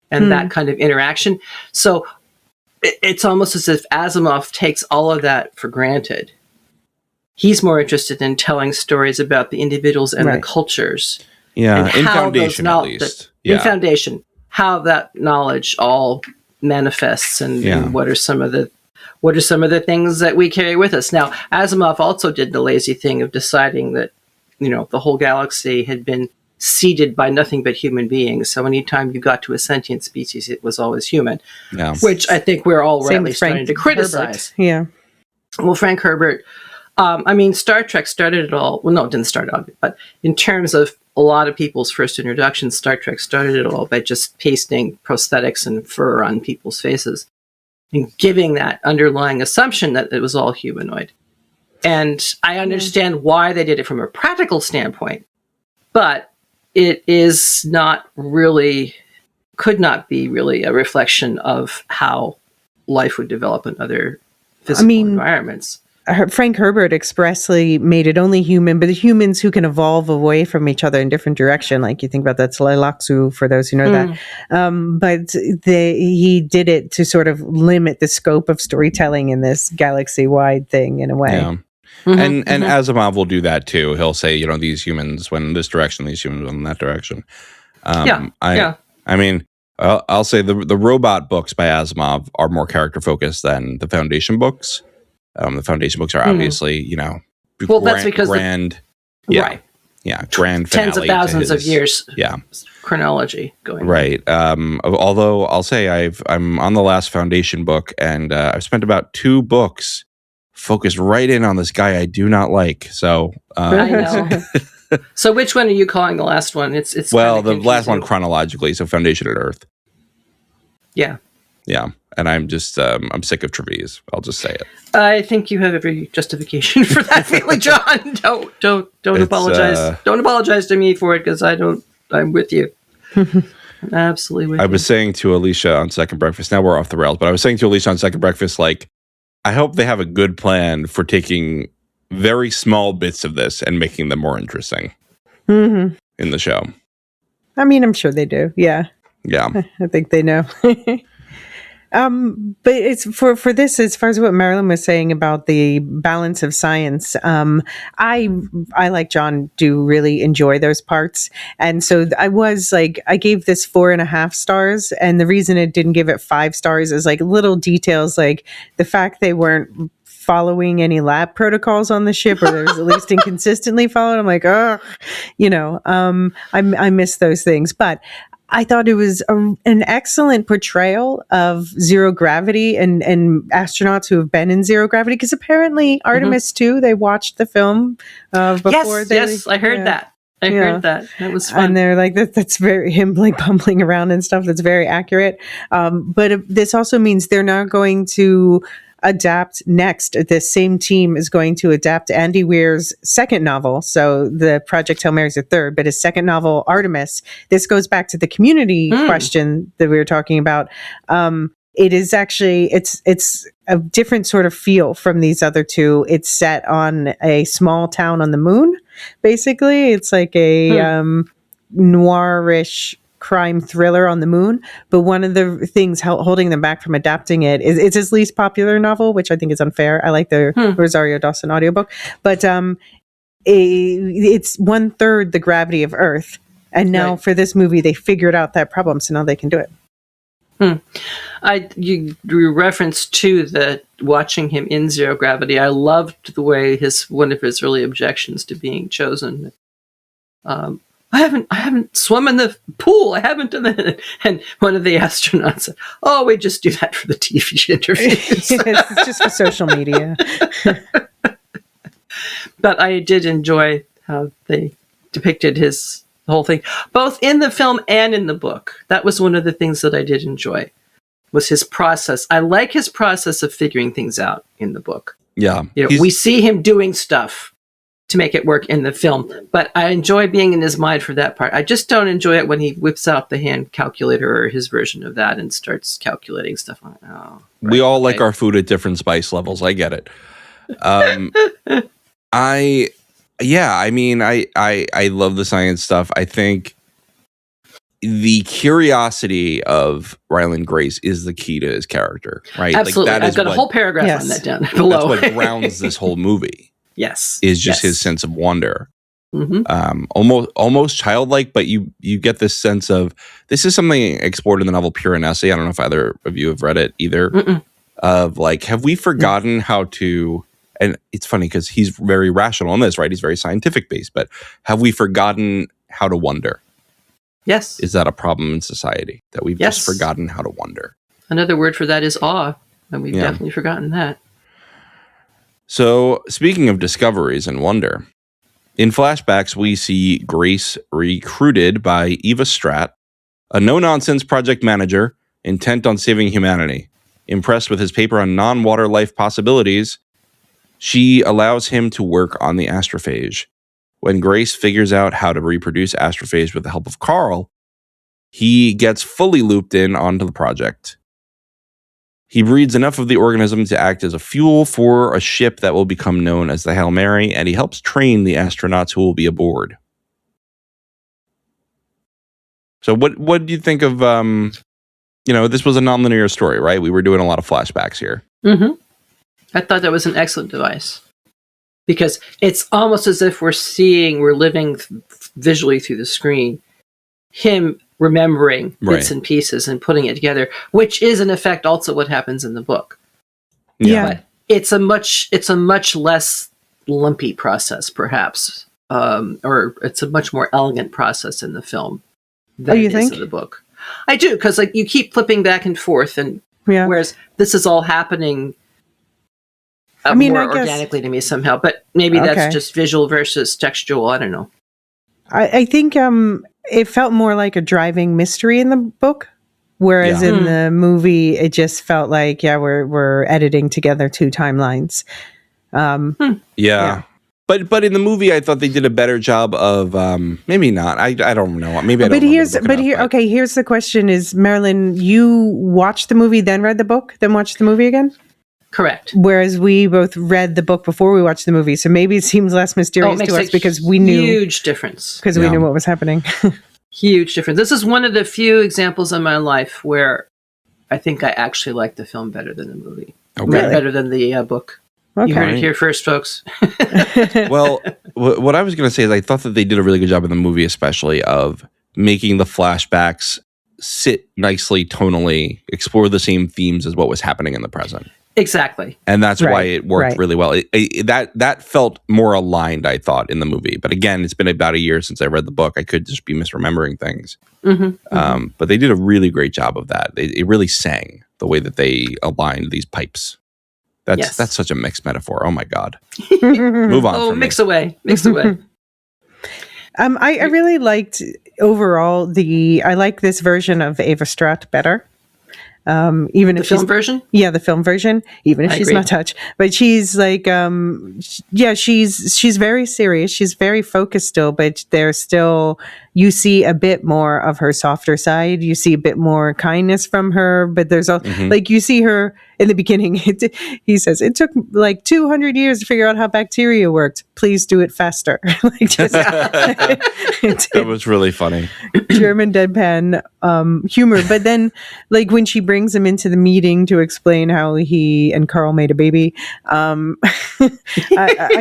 and that kind of interaction. So it's almost as if Asimov takes all of that for granted. He's more interested in telling stories about the individuals and the cultures. Yeah, in Foundation at least. In Foundation, how that knowledge all manifests and what are some of the things that we carry with us. Now, Asimov also did the lazy thing of deciding that, the whole galaxy had been seeded by nothing but human beings. So anytime you got to a sentient species, it was always human, which I think we're all rightly starting to criticize. Herbert. Yeah. Well, Frank Herbert, Star Trek started it all. Well, no, it didn't start it all, but in terms of a lot of people's first introductions, Star Trek started it all by just pasting prosthetics and fur on people's faces and giving that underlying assumption that it was all humanoid. And I understand why they did it from a practical standpoint, but it is not really, could not be really a reflection of how life would develop in other physical environments. Frank Herbert expressly made it only human, but the humans who can evolve away from each other in different direction. Like you think about that Tleilaxu, for those who know that. But he did it to sort of limit the scope of storytelling in this galaxy-wide thing in a way. Yeah. And Asimov will do that too. He'll say, these humans went in this direction, these humans went in that direction. I mean, I'll say the robot books by Asimov are more character focused than the Foundation books. The Foundation books are obviously, that's because grand finale tens of thousands of years chronology going right. Although I'll say I'm on the last Foundation book, and I've spent about 2 books focused right in on this guy I do not like. So I know. So which one are you calling the last one? It's the last one chronologically. So Foundation and Earth. Yeah. Yeah. And I'm just, I'm sick of Trevize. I'll just say it. I think you have every justification for that feeling, John. Don't apologize. Don't apologize to me for it, because I'm with you. I'm absolutely with you. I was saying to Elysia on Second Breakfast, now we're off the rails, but I was saying to Elysia on Second Breakfast, like, I hope they have a good plan for taking very small bits of this and making them more interesting in the show. I mean, I'm sure they do. Yeah. Yeah. I think they know. But it's for this, as far as what Marilyn was saying about the balance of science, I like John, do really enjoy those parts. And so I was like, I gave this 4.5 stars. And the reason it didn't give it 5 stars is like little details, like the fact they weren't following any lab protocols on the ship, or there's at least inconsistently followed. I'm like, oh, I miss those things. But I thought it was an excellent portrayal of zero gravity and astronauts who have been in zero gravity. Because apparently Artemis too, they watched the film before. Yes, I heard that. I heard that. That was fun. And they're like, that's very, him like bumbling around and stuff. That's very accurate. But this also means they're not going to adapt next. The same team is going to adapt Andy Weir's second novel. So the Project Hail Mary's the third, but his second novel, Artemis, this goes back to the community question that we were talking about. It is actually, it's a different sort of feel from these other two. It's set on a small town on the moon, basically. It's like a noirish crime thriller on the moon. But one of the things holding them back from adapting it is it's his least popular novel, which I think is unfair. I like the Rosario Dawson audiobook, but it's 1/3 the gravity of Earth. And now for this movie, they figured out that problem, so now they can do it. You referenced to the watching him in zero gravity. I loved the way one of his early objections to being chosen. I haven't swum in the pool. I haven't done that. And one of the astronauts said, "Oh, we just do that for the TV interviews." It's just for social media. But I did enjoy how they depicted the whole thing, both in the film and in the book. That was one of the things that I did enjoy, was his process. I like his process of figuring things out in the book. Yeah. We see him doing stuff to make it work in the film, but I enjoy being in his mind for that part. I just don't enjoy it when he whips out the hand calculator or his version of that and starts calculating stuff on it. Oh, we all like our food at different spice levels. I get it. I love the science stuff. I think the curiosity of Ryland Grace is the key to his character, right? Absolutely. I've got a whole paragraph on that down below. That's what grounds this whole movie. Yes. Is just his sense of wonder. Almost childlike, but you get this sense of, this is something explored in the novel Pure and Essay. I don't know if either of you have read it either. Of like, have we forgotten how to, and it's funny because he's very rational in this, right? He's very scientific based, but have we forgotten how to wonder? Yes. Is that a problem in society, that we've just forgotten how to wonder? Another word for that is awe, and we've definitely forgotten that. So, speaking of discoveries and wonder, in flashbacks, we see Grace recruited by Eva Stratt, a no-nonsense project manager intent on saving humanity. Impressed with his paper on non-water life possibilities, she allows him to work on the astrophage. When Grace figures out how to reproduce astrophage with the help of Carl, he gets fully looped in onto the project. He breeds enough of the organism to act as a fuel for a ship that will become known as the Hail Mary, and he helps train the astronauts who will be aboard. So what do you think of, this was a nonlinear story, right? We were doing a lot of flashbacks here. I thought that was an excellent device, because it's almost as if we're living visually through the screen, him remembering bits and pieces and putting it together, which is in effect also what happens in the book. But it's a much less lumpy process, perhaps, or it's a much more elegant process in the film than it is in the book. I do, because like you keep flipping back and forth, and whereas this is all happening more organically to me somehow, but maybe that's just visual versus textual. I don't know. I think it felt more like a driving mystery in the book Whereas in the movie, it just felt like, we're editing together two timelines. Yeah. But in the movie, I thought they did a better job of maybe not. I don't know. Maybe I don't. Here's the question: is Marilyn, you watched the movie, then read the book, then watched the movie again? Correct. Whereas we both read the book before we watched the movie, so maybe it seems less mysterious to us because we knew huge difference because we knew what was happening. Huge difference. This is one of the few examples in my life where I think I actually like the film better than the movie. Okay. Better than the book. Okay. You heard it here first, folks. Well, what I was going to say is I thought that they did a really good job in the movie, especially of making the flashbacks sit nicely tonally, explore the same themes as what was happening in the present. Exactly. And that's why it worked really well. That felt more aligned, I thought, in the movie. But again, it's been about a year since I read the book. I could just be misremembering things. But they did a really great job of that. It really sang the way that they aligned these pipes. That's such a mixed metaphor. Oh my God. Move on. Oh, mix away. I really liked overall I like this version of Ava Stratt better. Even if the film version? Yeah, the film version, even if she's not Dutch. But she's like, she's very serious. She's very focused still, but there's still, you see a bit more of her softer side. You see a bit more kindness from her, but there's like, you see her in the beginning. He says, it took like 200 years to figure out how bacteria worked. Please do it faster. That was really funny. German deadpan humor. But then, like, when she brings him into the meeting to explain how he and Carl made a baby, I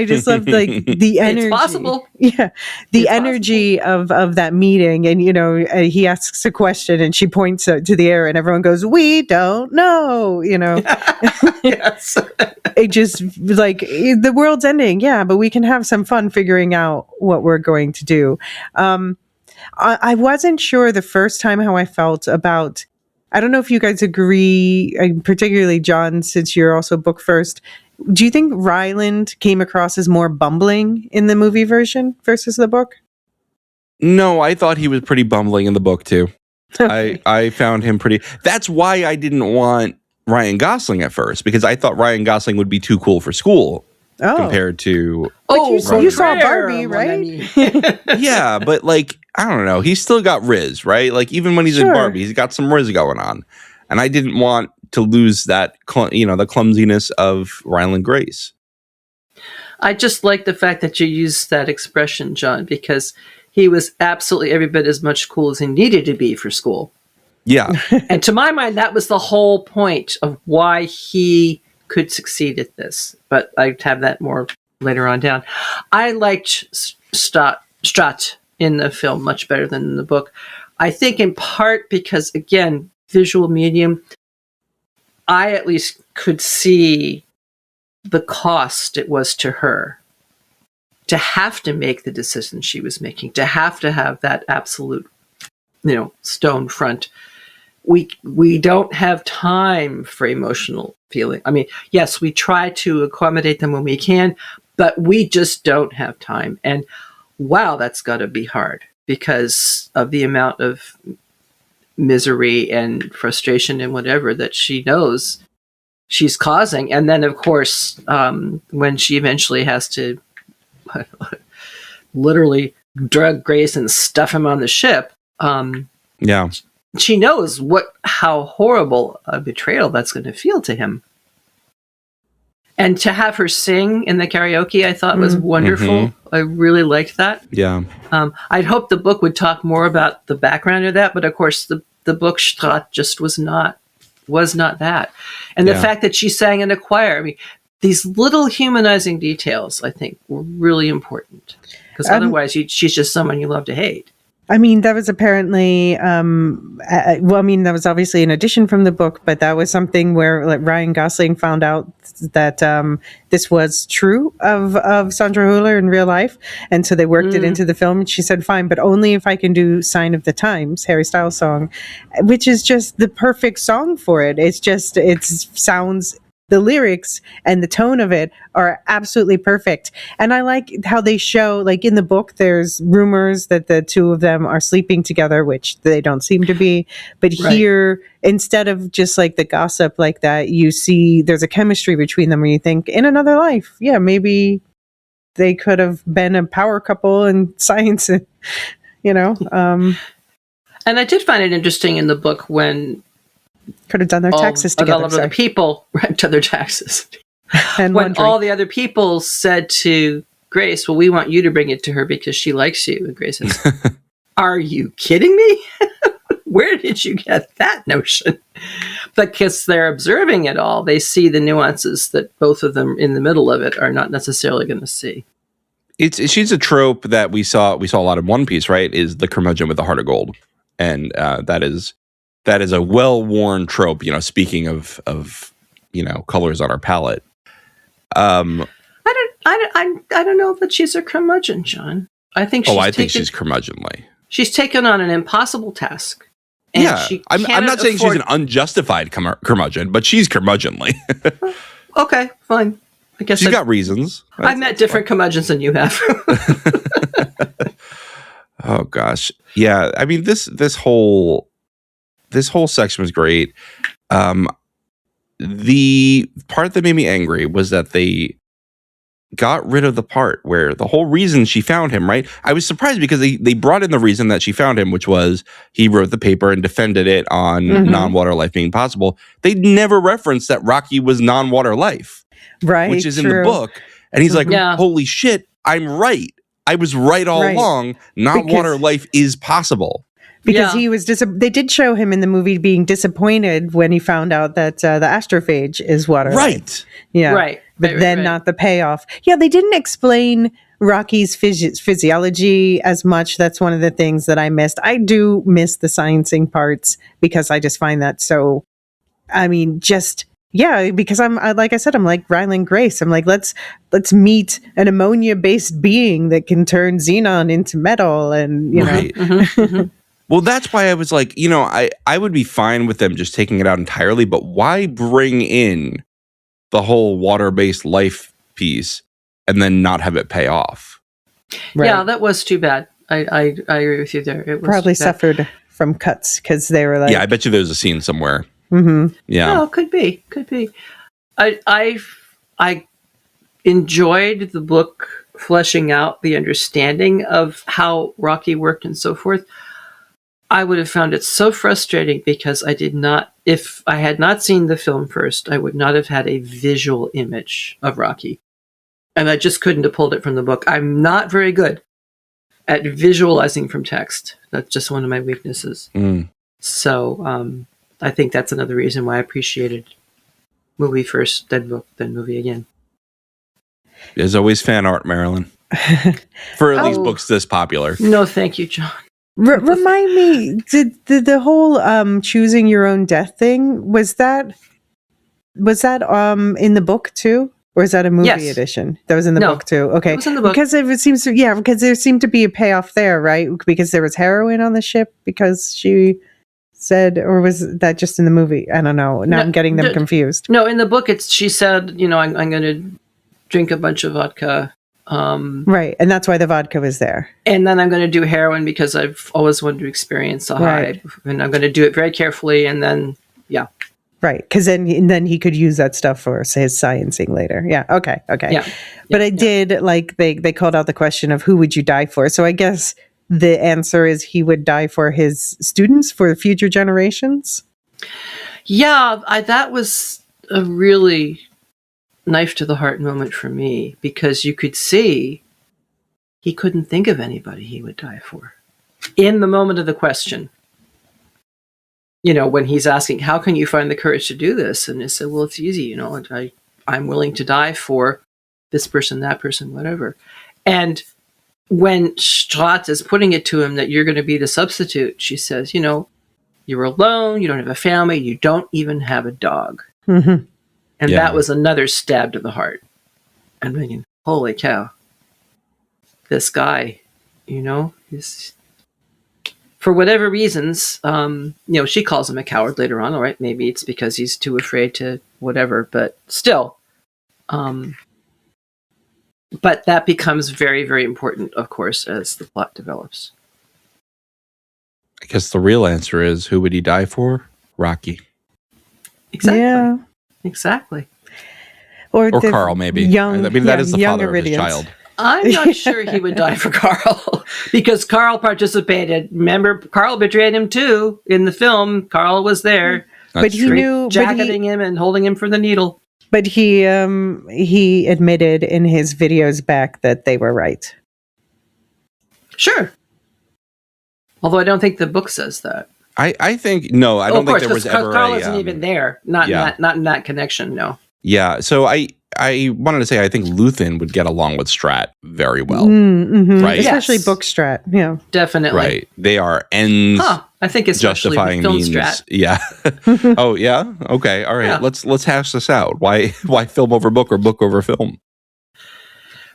just love like the energy. It's possible. Yeah, the energy of that meeting, and he asks a question, and she points to the air, and everyone goes, "We don't know," Yes. It just like the world's ending, but we can have some fun figuring out what we're going to do. I wasn't sure the first time how I felt about. I don't know if you guys agree, particularly John, since you're also book first. Do you think Ryland came across as more bumbling in the movie version versus the book? No, I thought he was pretty bumbling in the book too. Okay. I found him pretty. That's why I didn't want Ryan Gosling at first, because I thought Ryan Gosling would be too cool for school compared to. You saw Barbie, right? Yeah, but like, I don't know. He's still got Riz, right? Like, even when he's in Barbie, he's got some Riz going on. And I didn't want to lose that, the clumsiness of Ryland Grace. I just like the fact that you used that expression, John, because he was absolutely every bit as much cool as he needed to be for school. Yeah. And to my mind, that was the whole point of why he could succeed at this. But I'd have that more later on down. I liked Stratt in the film much better than in the book. I think in part because, again, visual medium, I at least could see the cost it was to her to have to make the decision she was making, to have that absolute, stone front. We don't have time for emotional feeling. I mean, yes, we try to accommodate them when we can, but we just don't have time. And wow, that's got to be hard because of the amount of misery and frustration and whatever that she knows she's causing. And then, of course, when she eventually has to literally drug Grace and stuff him on the ship, she knows how horrible a betrayal that's going to feel to him. And to have her sing in the karaoke, I thought was wonderful. Mm-hmm. I really liked that. Yeah. I'd hoped the book would talk more about the background of that, but of course the book Stratt just was not that. And the fact that she sang in a choir, I mean, these little humanizing details, I think, were really important. Because otherwise, she's just someone you love to hate. I mean, that was apparently, that was obviously an addition from the book, but that was something where like Ryan Gosling found out that this was true of Sandra Hüller in real life. And so they worked it into the film. And she said, fine, but only if I can do Sign of the Times, Harry Styles' song, which is just the perfect song for it. It sounds the lyrics and the tone of it are absolutely perfect. And I like how they show, like in the book, there's rumors that the two of them are sleeping together, which they don't seem to be. But here, instead of just like the gossip like that, you see there's a chemistry between them where you think in another life, yeah, maybe they could have been a power couple in science, you know. And I did find it interesting in the book when could have done their taxes together. All of the people done their taxes. And when laundry. all the other people said to Grace, well, we want you to bring it to her because she likes you. And Grace says, are you kidding me? Where did you get that notion? Because they're observing it all. They see the nuances that both of them in the middle of it are not necessarily going to see. She's a trope that we saw a lot in One Piece, right? Is the curmudgeon with the heart of gold. And that is a well-worn trope, you know, speaking of you know, colors on our palette. I don't know that she's a curmudgeon, John. I think she's curmudgeonly. She's taken on an impossible task. And I'm not saying she's an unjustified curmudgeon, but she's curmudgeonly. Okay, fine. I guess she's got reasons. I've met different curmudgeons than you have. Oh gosh, yeah. I mean, this whole section was great. The part that made me angry was that they got rid of the part where the whole reason she found him, right? I was surprised because they brought in the reason that she found him, which was he wrote the paper and defended it on non-water life being possible. They never referenced that Rocky was non-water life, right? Which is in the book. And he's like, holy shit, I'm right. I was right all along. Non-water life is possible. Because he was they did show him in the movie being disappointed when he found out that the astrophage is water. Right. Yeah. Right. But then not the payoff. Yeah, they didn't explain Rocky's physiology as much. That's one of the things that I missed. I do miss the sciencing parts because I just find that so, I mean, just... Yeah, because I'm like I said, I'm like Ryland Grace. I'm like, let's meet an ammonia-based being that can turn xenon into metal, and you know. Well, that's why I was like, you know, I would be fine with them just taking it out entirely, but why bring in the whole water-based life piece and then not have it pay off? Right. Yeah, that was too bad. I agree with you there. It was probably suffered from cuts because they were like, yeah, I bet you there's a scene somewhere. Mm-hmm. Yeah. Oh, could be. I enjoyed the book fleshing out the understanding of how Rocky worked and so forth. I would have found it so frustrating because if I had not seen the film first, I would not have had a visual image of Rocky. And I just couldn't have pulled it from the book. I'm not very good at visualizing from text. That's just one of my weaknesses. So, I think that's another reason why I appreciated movie first, then book, then movie again. There's always fan art, Marilyn. For at least books this popular. No, thank you, John. Remind me, did the whole choosing your own death thing, was that in the book too? Or is that a movie edition? That was in the book too. Okay. It was in the book. Because it seems to, because there seemed to be a payoff there, right? Because there was heroin on the ship because she said, or was that just in the movie? I don't know. Now I'm getting them confused. No, in the book, she said, you know, I'm going to drink a bunch of vodka. Right. And that's why the vodka was there. And then I'm going to do heroin because I've always wanted to experience a high. And I'm going to do it very carefully. And then, Right. Because then he could use that stuff for his sciencing later. Yeah. Okay. Yeah. But I did, like, they called out the question of who would you die for? So I guess the answer is he would die for his students, for future generations. Yeah, that was a really knife to the heart moment for me because you could see he couldn't think of anybody he would die for in the moment of the question. You know, when he's asking, how can you find the courage to do this? And he said, well, it's easy. You know, I'm willing to die for this person, that person, whatever. And when Strat is putting it to him that you're going to be the substitute, she says, you know, you're alone, you don't have a family, you don't even have a dog. Mm-hmm. And that was another stab to the heart. I'm thinking, holy cow, this guy, you know, for whatever reasons, she calls him a coward later on. All right, maybe it's because he's too afraid to whatever, but still. But that becomes very, very important, of course, as the plot develops. I guess the real answer is, who would he die for? Rocky. Exactly. Yeah. Exactly. Or Carl, maybe. That is the father of his child. I'm not sure he would die for Carl because Carl participated. Remember, Carl betrayed him too in the film. Carl was there. But he knew, jacketing him and holding him for the needle. But he admitted in his videos back that they were right. Sure. Although I don't think the book says that. I think no. I don't think there was ever. Carl isn't even there. Not in that connection. No. Yeah. So I wanted to say I think Luthen would get along with Strat very well, right? Especially book Strat. Yeah, definitely. Right. They are ends. I think especially justifying film means. Strat. Yeah. Oh yeah. Okay. All right. Yeah. Let's hash this out. Why film over book or book over film?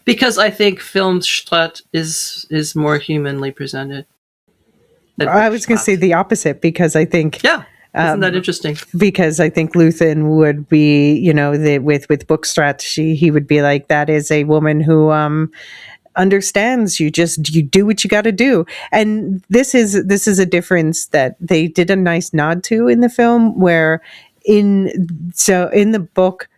Because I think film Strat is more humanly presented. I was going to say the opposite because I think isn't that interesting? Because I think Luthen would be, with book Strat, he would be like, that is a woman who understands you do what you got to do. And this is a difference that they did a nice nod to in the film, where in the book,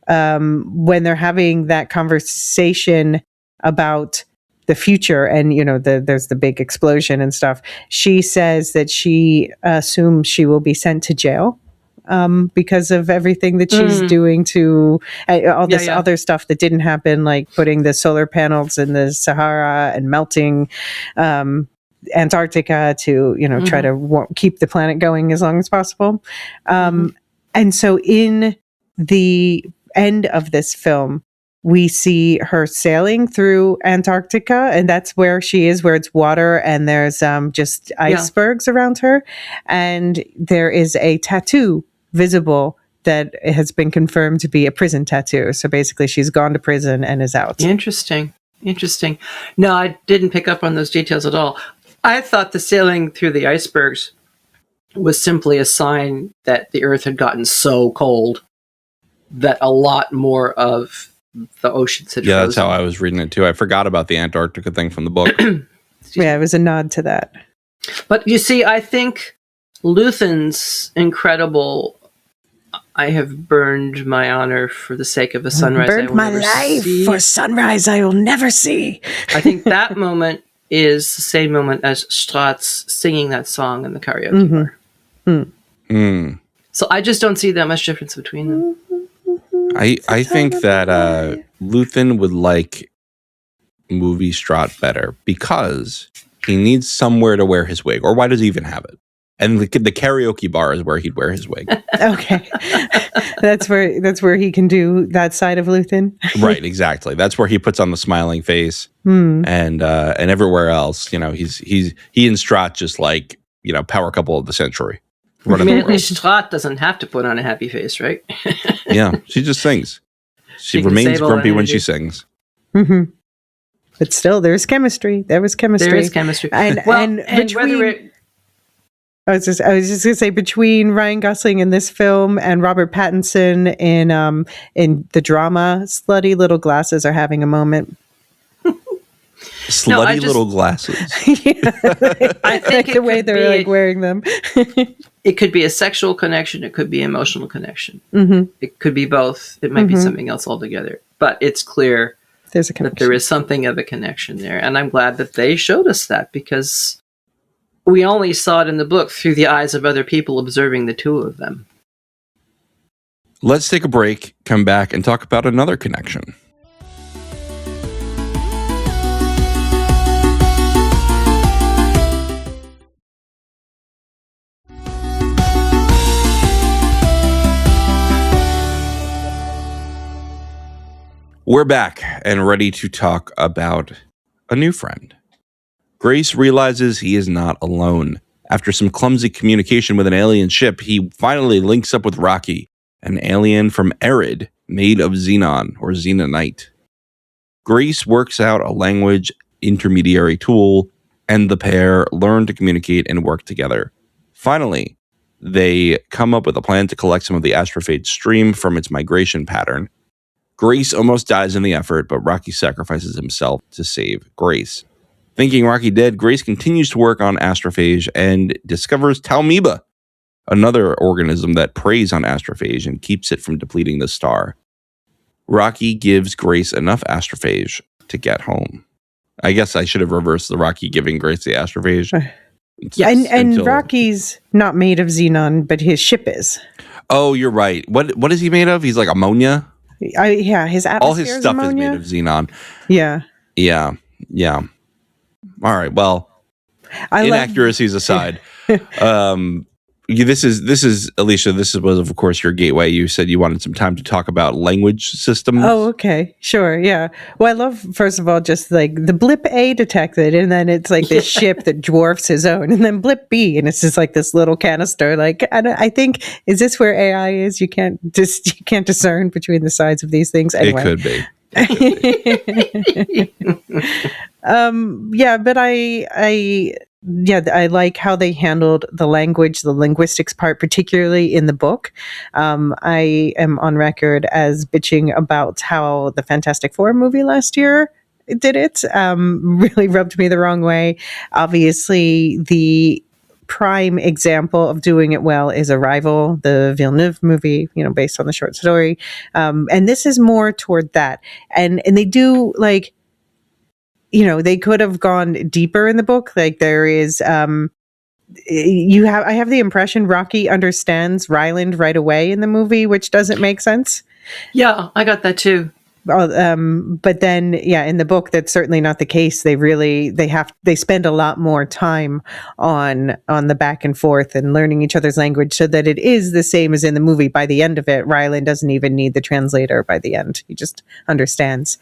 when they're having that conversation about the future and there's the big explosion and stuff, she says that she assumes she will be sent to jail because of everything that she's doing to all this other stuff that didn't happen, like putting the solar panels in the Sahara and melting Antarctica to try to keep the planet going as long as possible. And so in the end of this film, we see her sailing through Antarctica, and that's where she is, where it's water and there's just icebergs around her. And there is a tattoo visible that has been confirmed to be a prison tattoo. So basically she's gone to prison and is out. Interesting. No, I didn't pick up on those details at all. I thought the sailing through the icebergs was simply a sign that the Earth had gotten so cold that a lot more of the oceans had frozen. That's how I was reading it too. I forgot about the Antarctica thing from the book. Yeah, it was a nod to that. But you see, I think Luthen's incredible, I have burned my honor for the sake of a sunrise. Burned my life for sunrise I will never see. I think that moment is the same moment as Strat's singing that song in the karaoke bar. So I just don't see that much difference between them. I think that Luthen would like movie Strat better because he needs somewhere to wear his wig. Or why does he even have it? And the karaoke bar is where he'd wear his wig. Okay. That's where he can do that side of Luthen. Right, exactly. That's where he puts on the smiling face. And everywhere else, he and Strat just like, power couple of the century. I mean, at least Strat doesn't have to put on a happy face, right? Yeah, she just sings. She remains grumpy when she sings. Mm-hmm. But still, there's chemistry. There was chemistry. There is chemistry. And between, I was just going to say, between Ryan Gosling in this film and Robert Pattinson in the drama, Slutty Little Glasses are having a moment. Slutty little glasses. I think the way they're like wearing them. It could be a sexual connection. It could be an emotional connection. Mm-hmm. It could be both. It might be something else altogether. But it's clear that there is something of a connection there. And I'm glad that they showed us that because we only saw it in the book through the eyes of other people observing the two of them. Let's take a break, come back, and talk about another connection. We're back and ready to talk about a new friend. Grace realizes he is not alone. After some clumsy communication with an alien ship, he finally links up with Rocky, an alien from Erid, made of xenon or xenonite. Grace works out a language intermediary tool and the pair learn to communicate and work together. Finally, they come up with a plan to collect some of the astrophage stream from its migration pattern. Grace almost dies in the effort, but Rocky sacrifices himself to save Grace. Thinking Rocky dead, Grace continues to work on astrophage and discovers Talmeba, another organism that preys on astrophage and keeps it from depleting the star. Rocky gives Grace enough astrophage to get home. I guess I should have reversed the Rocky giving Grace the astrophage. Yes, and Rocky's not made of xenon, but his ship is. Oh, you're right. What is he made of? He's like ammonia? Yeah, his atmosphere. All his stuff is made of xenon. Yeah. All right. Well, inaccuracies aside, this is Elysia. This was, of course, your gateway. You said you wanted some time to talk about language systems. Oh, okay, sure, yeah. Well, I love, first of all, just like the blip A detected, and then it's like this ship that dwarfs his own, and then blip B, and it's just like this little canister. Like, I think, is this where AI is? You can't discern between the sides of these things. Anyway. It could be. Yeah, but I like how they handled the language, the linguistics part, particularly in the book. I am on record as bitching about how the Fantastic Four movie last year did it. Really rubbed me the wrong way. Obviously, the prime example of doing it well is Arrival, the Villeneuve movie, based on the short story. And this is more toward that. And they do like, they could have gone deeper in the book. Like there is, I have the impression Rocky understands Ryland right away in the movie, which doesn't make sense. Yeah, I got that too. But then, in the book, that's certainly not the case. They spend a lot more time on the back and forth and learning each other's language so that it is the same as in the movie. By the end of it, Ryland doesn't even need the translator by the end. He just understands.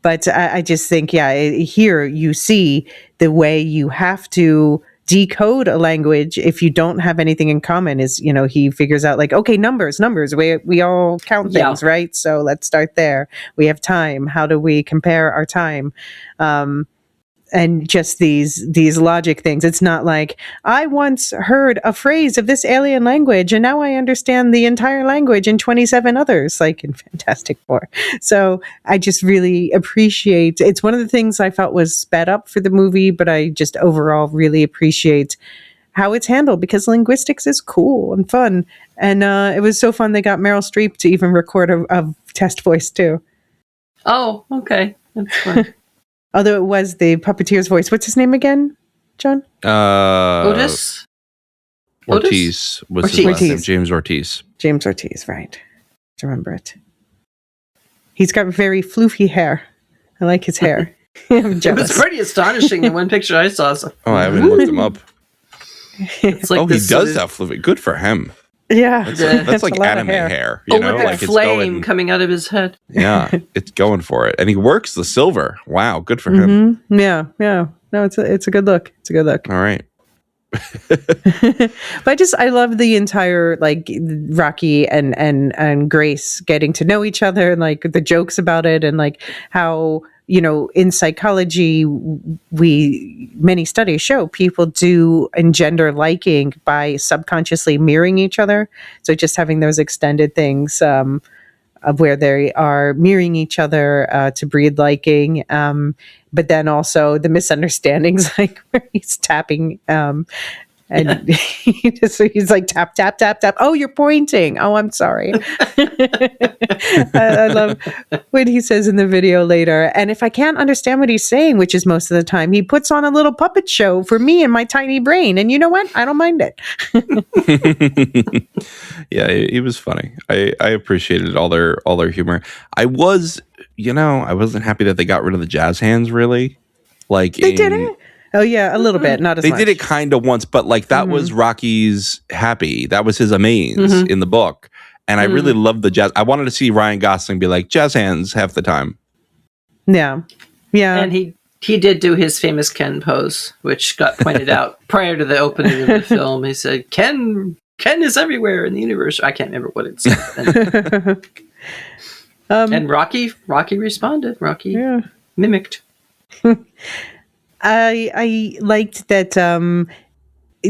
But I just think, here you see the way you have to decode a language if you don't have anything in common is, he figures out like, okay, numbers, we all count things, right? So let's start there. We have time. How do we compare our time? And just these logic things. It's not like, I once heard a phrase of this alien language and now I understand the entire language in 27 others, like in Fantastic Four. So I just really appreciate, it's one of the things I felt was sped up for the movie, but I just overall really appreciate how it's handled because linguistics is cool and fun. And it was so fun they got Meryl Streep to even record a test voice too. Oh, okay. That's fun. Although it was the puppeteer's voice. What's his name again, John? Otis? Ortiz was his last name. James Ortiz. James Ortiz, right. To remember it. He's got very floofy hair. I like his hair. I'm jealous. It was pretty astonishing in one picture I saw. So, I haven't looked him up. It's like he does have floofy. Good for him. Yeah. That's like anime hair. With that flame coming out of his head. Yeah, it's going for it. And he works the silver. Wow, good for him. Yeah. No, it's a good look. It's a good look. All right. But I love the entire like Rocky and Grace getting to know each other and like the jokes about it and like how in psychology many studies show people do engender liking by subconsciously mirroring each other. So just having those extended things of where they are mirroring each other to breed liking. But then also the misunderstandings, like where he's tapping and he's like, tap, tap, tap, tap. Oh, you're pointing. Oh, I'm sorry. I love when he says in the video later, and if I can't understand what he's saying, which is most of the time, he puts on a little puppet show for me and my tiny brain. And you know what? I don't mind it. Yeah, he was funny. I appreciated all their humor. I wasn't happy that they got rid of the jazz hands, really. Like they did it. Oh yeah, a little bit, not as much. They did it kind of once, but like that was Rocky's happy. That was his amaze in the book. And I really loved the jazz. I wanted to see Ryan Gosling be like jazz hands half the time. Yeah. Yeah. And he did do his famous Ken pose, which got pointed out prior to the opening of the film. He said, Ken is everywhere in the universe. I can't remember what it said. And Rocky responded. Rocky mimicked. I liked that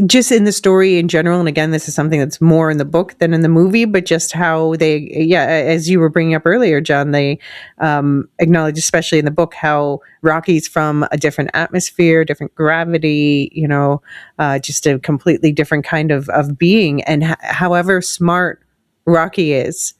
just in the story in general, and again, this is something that's more in the book than in the movie, but just how they, as you were bringing up earlier, John, they acknowledge, especially in the book, how Rocky's from a different atmosphere, different gravity, just a completely different kind of being. And however smart Rocky is,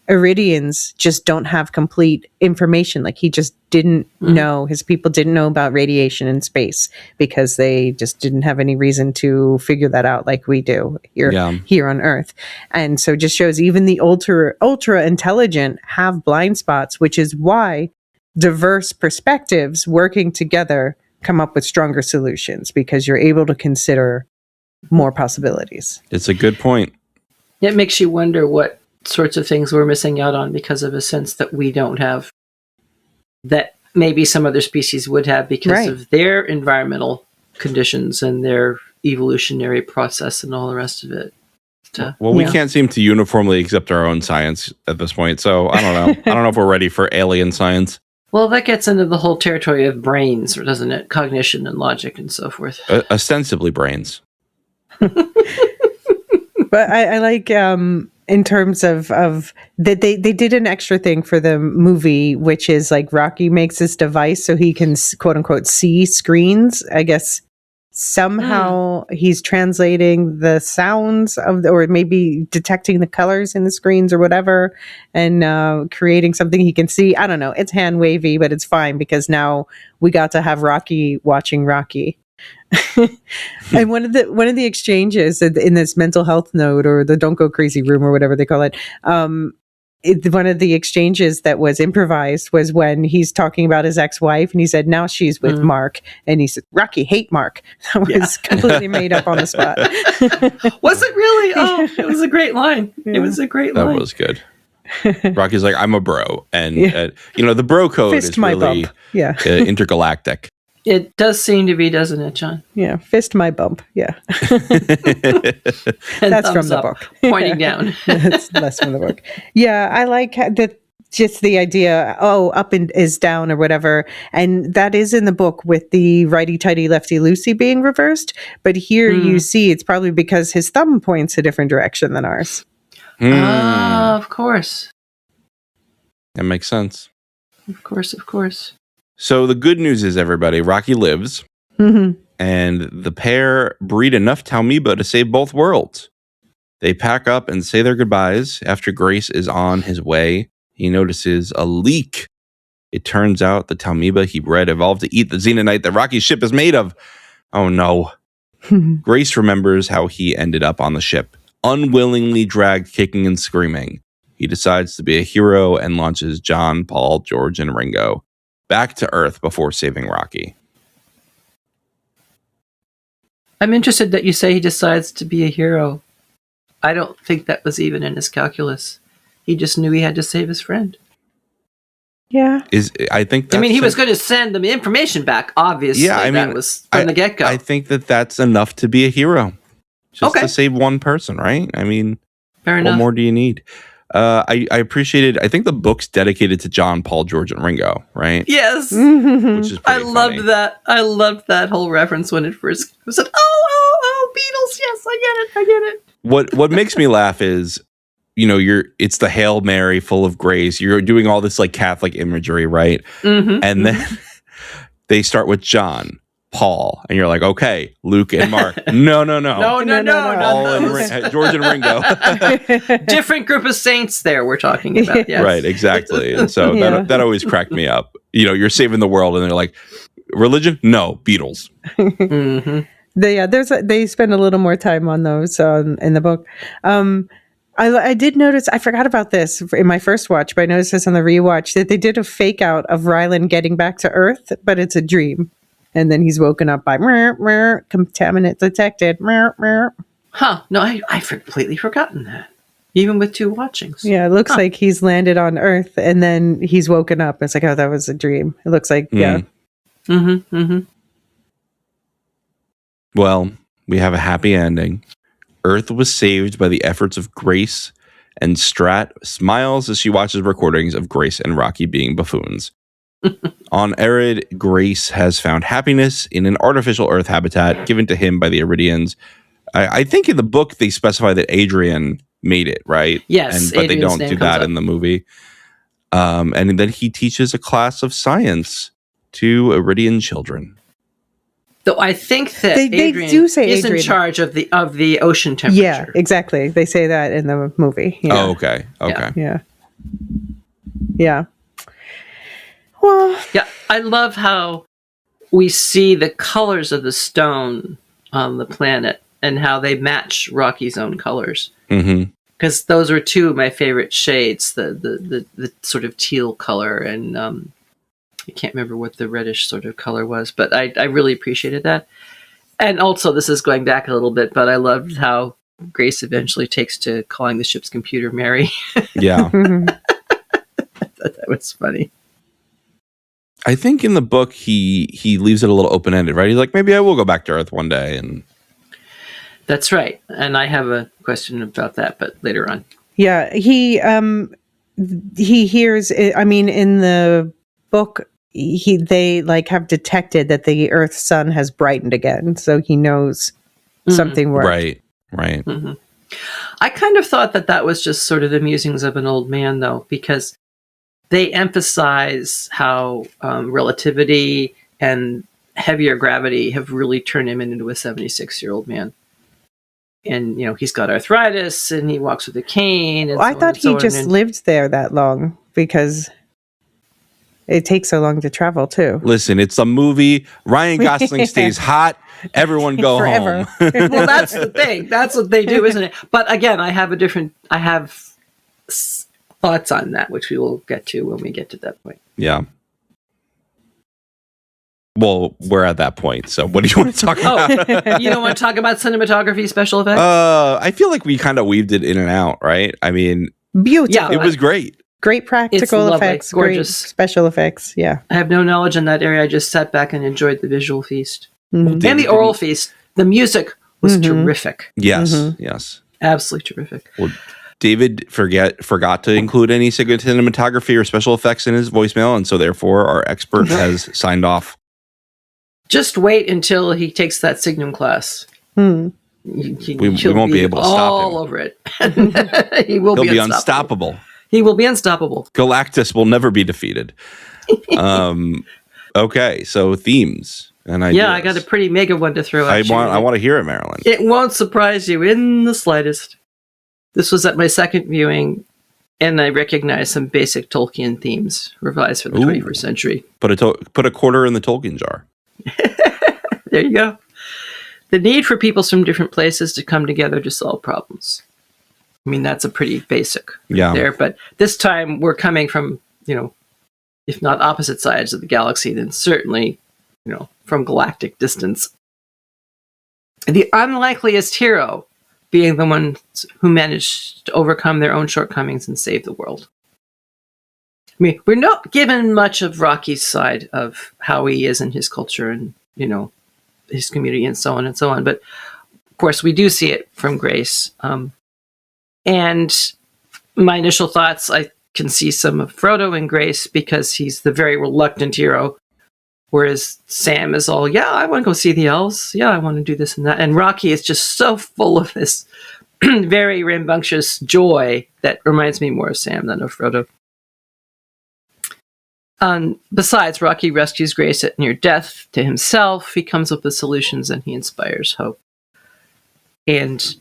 Iridians just don't have complete information. Like he just didn't know, his people didn't know about radiation in space because they just didn't have any reason to figure that out like we do here on Earth. And so it just shows even the ultra intelligent have blind spots, which is why diverse perspectives working together come up with stronger solutions, because you're able to consider more possibilities. It's a good point. It makes you wonder what sorts of things we're missing out on because of a sense that we don't have, that maybe some other species would have because of their environmental conditions and their evolutionary process and all the rest of it. We can't seem to uniformly accept our own science at this point, so I don't know. I don't know if we're ready for alien science. Well, that gets into the whole territory of brains, doesn't it? Cognition and logic and so forth. Ostensibly brains. But I like in terms of that they did an extra thing for the movie, which is like Rocky makes this device so he can quote unquote see screens. I guess somehow he's translating the sounds of, or maybe detecting the colors in the screens or whatever, and creating something he can see. I don't know. It's hand wavy, but it's fine because now we got to have Rocky watching Rocky. And one of the exchanges in this mental health note, or the don't go crazy room, or whatever they call it, one of the exchanges that was improvised was when he's talking about his ex-wife and he said, now she's with Mark, and he said, Rocky hate Mark. That was completely made up on the spot. Was it really? Oh, it was a great line. It was a great line. That was good. Rocky's like, I'm a bro, and the bro code Fist is my really bump. Yeah. Intergalactic. It does seem to be, doesn't it, John? Yeah, fist my bump. Yeah. That's from the book. Pointing down. That's less from the book. Yeah, I like that. Just the idea, up is down or whatever. And that is in the book with the righty-tighty, lefty-loosey being reversed. But here you see it's probably because his thumb points a different direction than ours. Of course. That makes sense. Of course. So the good news is, everybody, Rocky lives, and the pair breed enough Talmiba to save both worlds. They pack up and say their goodbyes. After Grace is on his way, he notices a leak. It turns out the Talmiba he bred evolved to eat the xenonite that Rocky's ship is made of. Oh no. Grace remembers how he ended up on the ship, unwillingly dragged kicking and screaming. He decides to be a hero and launches John, Paul, George, and Ringo back to Earth before saving Rocky. I'm interested that you say he decides to be a hero. I don't think that was even in his calculus. He just knew he had to save his friend. Yeah. I think he was going to send the information back, obviously. Yeah, that was from the get-go. I think that's enough to be a hero. Just to save one person, right? Fair enough. What more do you need? I appreciated, I think the book's dedicated to John, Paul, George, and Ringo, right? Yes. Which is I loved that. I loved that whole reference when it first said, Beatles. Yes, I get it. What makes me laugh is, it's the Hail Mary full of grace. You're doing all this like Catholic imagery, right? And then they start with John, Paul, and you're like, okay, Luke and Mark. No. Paul and George and Ringo. Different group of saints there we're talking about. Yes. Right, exactly. And so that always cracked me up. You're saving the world, and they're like, religion? No, Beatles. They spend a little more time on those in the book. I did notice, I forgot about this in my first watch, but I noticed this on the rewatch, that they did a fake out of Rylan getting back to Earth, but it's a dream. And then he's woken up by contaminant detected. Huh. No, I've completely forgotten that. Even with two watchings. Yeah, it looks like he's landed on Earth and then he's woken up. It's like, that was a dream. It looks like, yeah. Well, we have a happy ending. Earth was saved by the efforts of Grace, and Strat smiles as she watches recordings of Grace and Rocky being buffoons. On Erid, Grace has found happiness in an artificial Earth habitat given to him by the Iridians. I think in the book they specify that Adrian made it, right? Yes, but they Adrian's don't name do comes that up. in the movie. And then he teaches a class of science to Iridian children. Though I think that They Adrian do say is in Adrian. charge of the ocean temperature. Yeah, exactly. They say that in the movie. Yeah. Oh, okay. Yeah. Well, Yeah, I love how we see the colors of the stone on the planet and how they match Rocky's own colors. Mm-hmm. Because those were two of my favorite shades, the sort of teal color and I can't remember what the reddish sort of color was, but I really appreciated that. And also, this is going back a little bit, but I loved how Grace eventually takes to calling the ship's computer Mary. Yeah. mhm. I thought that was funny. I think in the book he leaves it a little open-ended, right? He's like, maybe I will go back to Earth one day. And That's right. And I have a question about that, but later on. Yeah, he hears. I mean, in the book, they like have detected that the Earth's sun has brightened again, so he knows something worked. Right. Mm-hmm. I kind of thought that was just sort of the musings of an old man, though, because they emphasize how relativity and heavier gravity have really turned him into a 76-year-old man. And, he's got arthritis and he walks with a cane. And I thought he just lived there that long because it takes so long to travel, too. Listen, it's a movie. Ryan Gosling stays hot. Everyone go Forever. home. Well, that's the thing. That's what they do, isn't it? But again, I have thoughts on that, which we will get to when we get to that point. Yeah. Well, we're at that point. So what do you want to talk about? You don't want to talk about cinematography, special effects? I feel like we kind of weaved it in and out, right? I mean, Beautiful. Yeah, it was great. Great practical lovely, effects, gorgeous. great special effects. Yeah. I have no knowledge in that area. I just sat back and enjoyed the visual feast. Mhm. And the oral feast. The music was terrific. Yes, yes. Absolutely terrific. Well, David forgot to include any cinematography or special effects in his voicemail, and so therefore our expert has signed off. Just wait until he takes that Signum class. Hmm. We won't be able to stop him. All over it. He'll be unstoppable. He will be unstoppable. Galactus will never be defeated. Okay, so themes and ideas. Yeah, I got a pretty mega one to throw at you. I want to hear it, Marilyn. It won't surprise you in the slightest. This was at my second viewing, and I recognized some basic Tolkien themes revised for the 21st century. Put a quarter in the Tolkien jar. There you go. The need for peoples from different places to come together to solve problems. I mean, that's a pretty basic there. But this time we're coming from, if not opposite sides of the galaxy, then certainly, from galactic distance. The unlikeliest hero being the one who managed to overcome their own shortcomings and save the world. I mean, we're not given much of Rocky's side of how he is in his culture and, his community and so on and so on. But, of course, we do see it from Grace. And my initial thoughts, I can see some of Frodo and Grace because he's the very reluctant hero. Whereas Sam is all, yeah, I want to go see the elves. Yeah, I want to do this and that. And Rocky is just so full of this very rambunctious joy that reminds me more of Sam than of Frodo. Besides, Rocky rescues Grace at near death to himself. He comes up with solutions and he inspires hope. And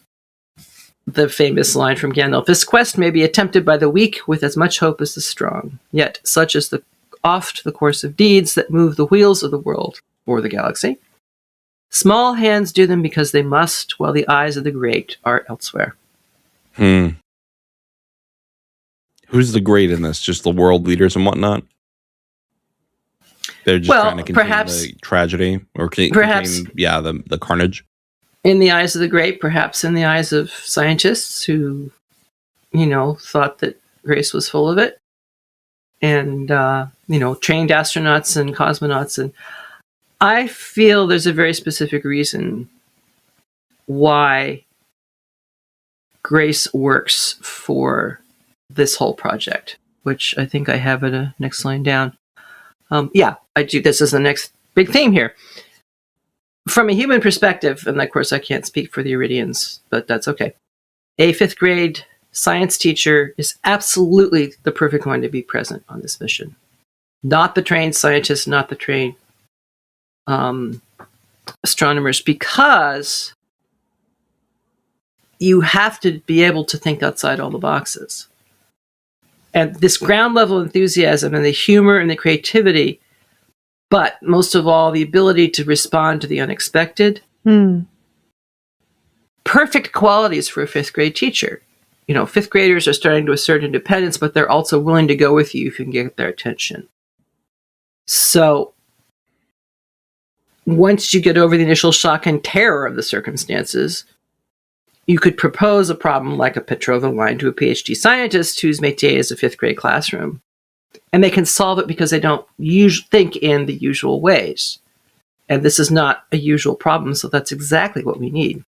the famous line from Gandalf, "This quest may be attempted by the weak with as much hope as the strong. Yet such is oft the course of deeds that move the wheels of the world or the galaxy. Small hands do them because they must, while the eyes of the great are elsewhere." Who's the great in this? Just the world leaders and whatnot? They're just trying to contain the tragedy or contain, the carnage. In the eyes of the great, perhaps in the eyes of scientists who, thought that Grace was full of it. And, trained astronauts and cosmonauts. And I feel there's a very specific reason why Grace works for this whole project, which I think I have in a next line down. I do. This is the next big theme here. From a human perspective, and of course I can't speak for the Iridians, but that's okay. A 5th grade science teacher is absolutely the perfect one to be present on this mission. Not the trained scientists, not the trained astronomers, because you have to be able to think outside all the boxes. And this ground level enthusiasm and the humor and the creativity, but most of all, the ability to respond to the unexpected. Perfect qualities for a 5th grade teacher. 5th graders are starting to assert independence, but they're also willing to go with you if you can get their attention. So once you get over the initial shock and terror of the circumstances, you could propose a problem like a Petrova line to a PhD scientist whose métier is a 5th grade classroom. And they can solve it because they don't think in the usual ways. And this is not a usual problem, so that's exactly what we need.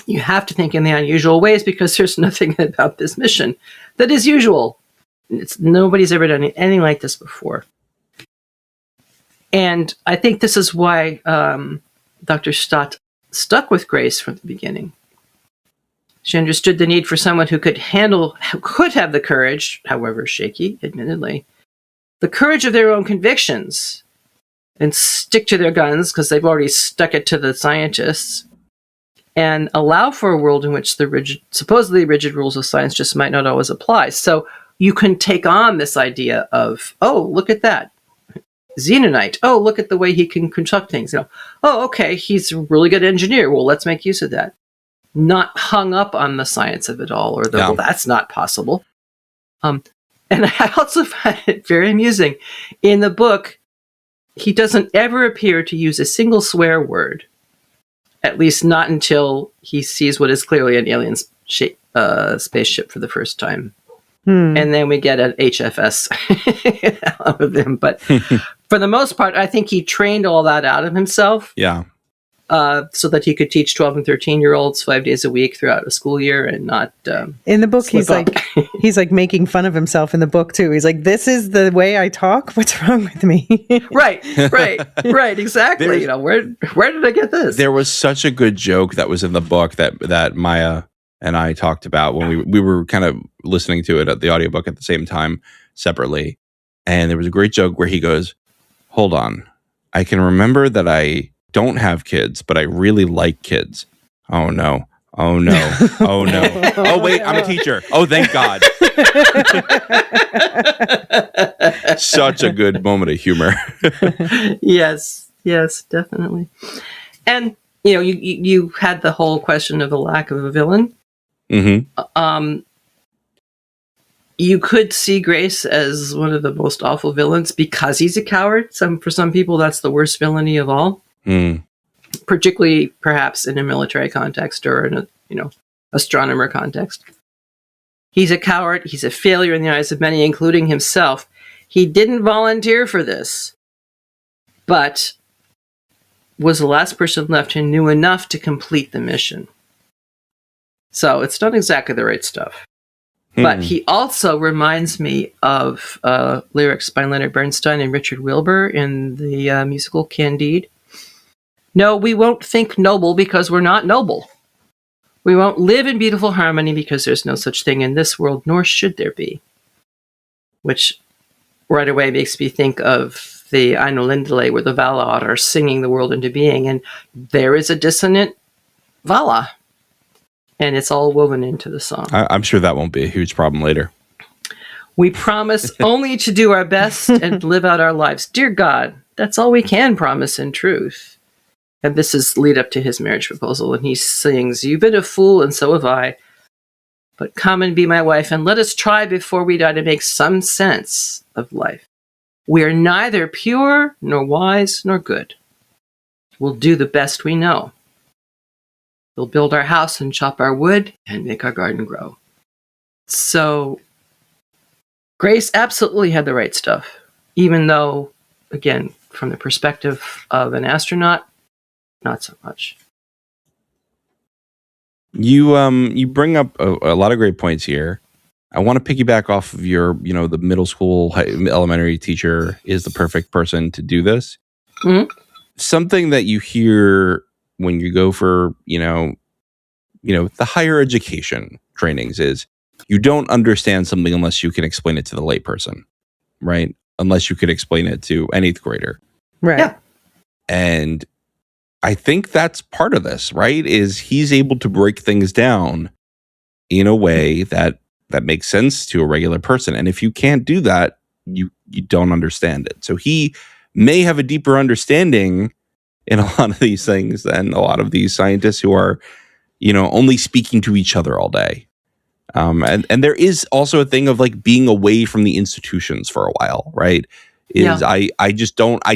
You have to think in the unusual ways because there's nothing about this mission that is usual. Nobody's ever done anything like this before. And I think this is why Dr. Stott stuck with Grace from the beginning. She understood the need for someone who could have the courage, however shaky, admittedly, the courage of their own convictions and stick to their guns because they've already stuck it to the scientists, and allow for a world in which the supposedly rigid rules of science just might not always apply. So you can take on this idea of, oh, look at that. Xenonite. Oh, look at the way he can construct things. Oh, okay, he's a really good engineer. Well, let's make use of that. Not hung up on the science of it all, or well, that's not possible. And I also find it very amusing. In the book, he doesn't ever appear to use a single swear word, at least not until he sees what is clearly an alien spaceship for the first time. And then we get an HFS out of him. But for the most part, I think he trained all that out of himself. Yeah. So that he could teach 12 and 13-year-olds 5 days a week throughout a school year and not in the book he's like making fun of himself in the book too. He's like, this is the way I talk, what's wrong with me? right exactly. Where did I get this? There was such a good joke that was in the book that Maya and I talked about when we were kind of listening to it at the audiobook at the same time separately, and there was a great joke where he goes, hold on, I can remember that I don't have kids, but I really like kids. Oh no. Oh no. Oh no. Oh wait, I'm a teacher. Oh, thank God. Such a good moment of humor. Yes, definitely. And you had the whole question of the lack of a villain. Mm-hmm. You could see Grace as one of the most awful villains because he's a coward. For some people, that's the worst villainy of all. Particularly perhaps in a military context or in a astronomer context. He's a coward. He's a failure in the eyes of many, including himself. He didn't volunteer for this, but was the last person left who knew enough to complete the mission. So it's not exactly the right stuff. But he also reminds me of lyrics by Leonard Bernstein and Richard Wilbur in the musical Candide. No, we won't think noble because we're not noble. We won't live in beautiful harmony because there's no such thing in this world, nor should there be. Which right away makes me think of the Aino Lindale, where the Valar are singing the world into being, and there is a dissonant Vala. And it's all woven into the song. I'm sure that won't be a huge problem later. We promise only to do our best and live out our lives. Dear God, that's all we can promise in truth. And this is lead up to his marriage proposal. And he sings, you've been a fool and so have I. But come and be my wife and let us try before we die to make some sense of life. We are neither pure, nor wise, nor good. We'll do the best we know. We'll build our house and chop our wood and make our garden grow. So Grace absolutely had the right stuff, even though, again, from the perspective of an astronaut, not so much. You bring up a lot of great points here. I want to piggyback off of your, the middle school, elementary teacher is the perfect person to do this. Mm-hmm. Something that you hear when you go for, the higher education trainings is you don't understand something unless you can explain it to the layperson, right? Unless you could explain it to an 8th grader. Right. Yeah. And I think that's part of this, right? Is he's able to break things down in a way that makes sense to a regular person. And if you can't do that, you don't understand it. So he may have a deeper understanding in a lot of these things than a lot of these scientists who are, only speaking to each other all day. And there is also a thing of like being away from the institutions for a while, right? I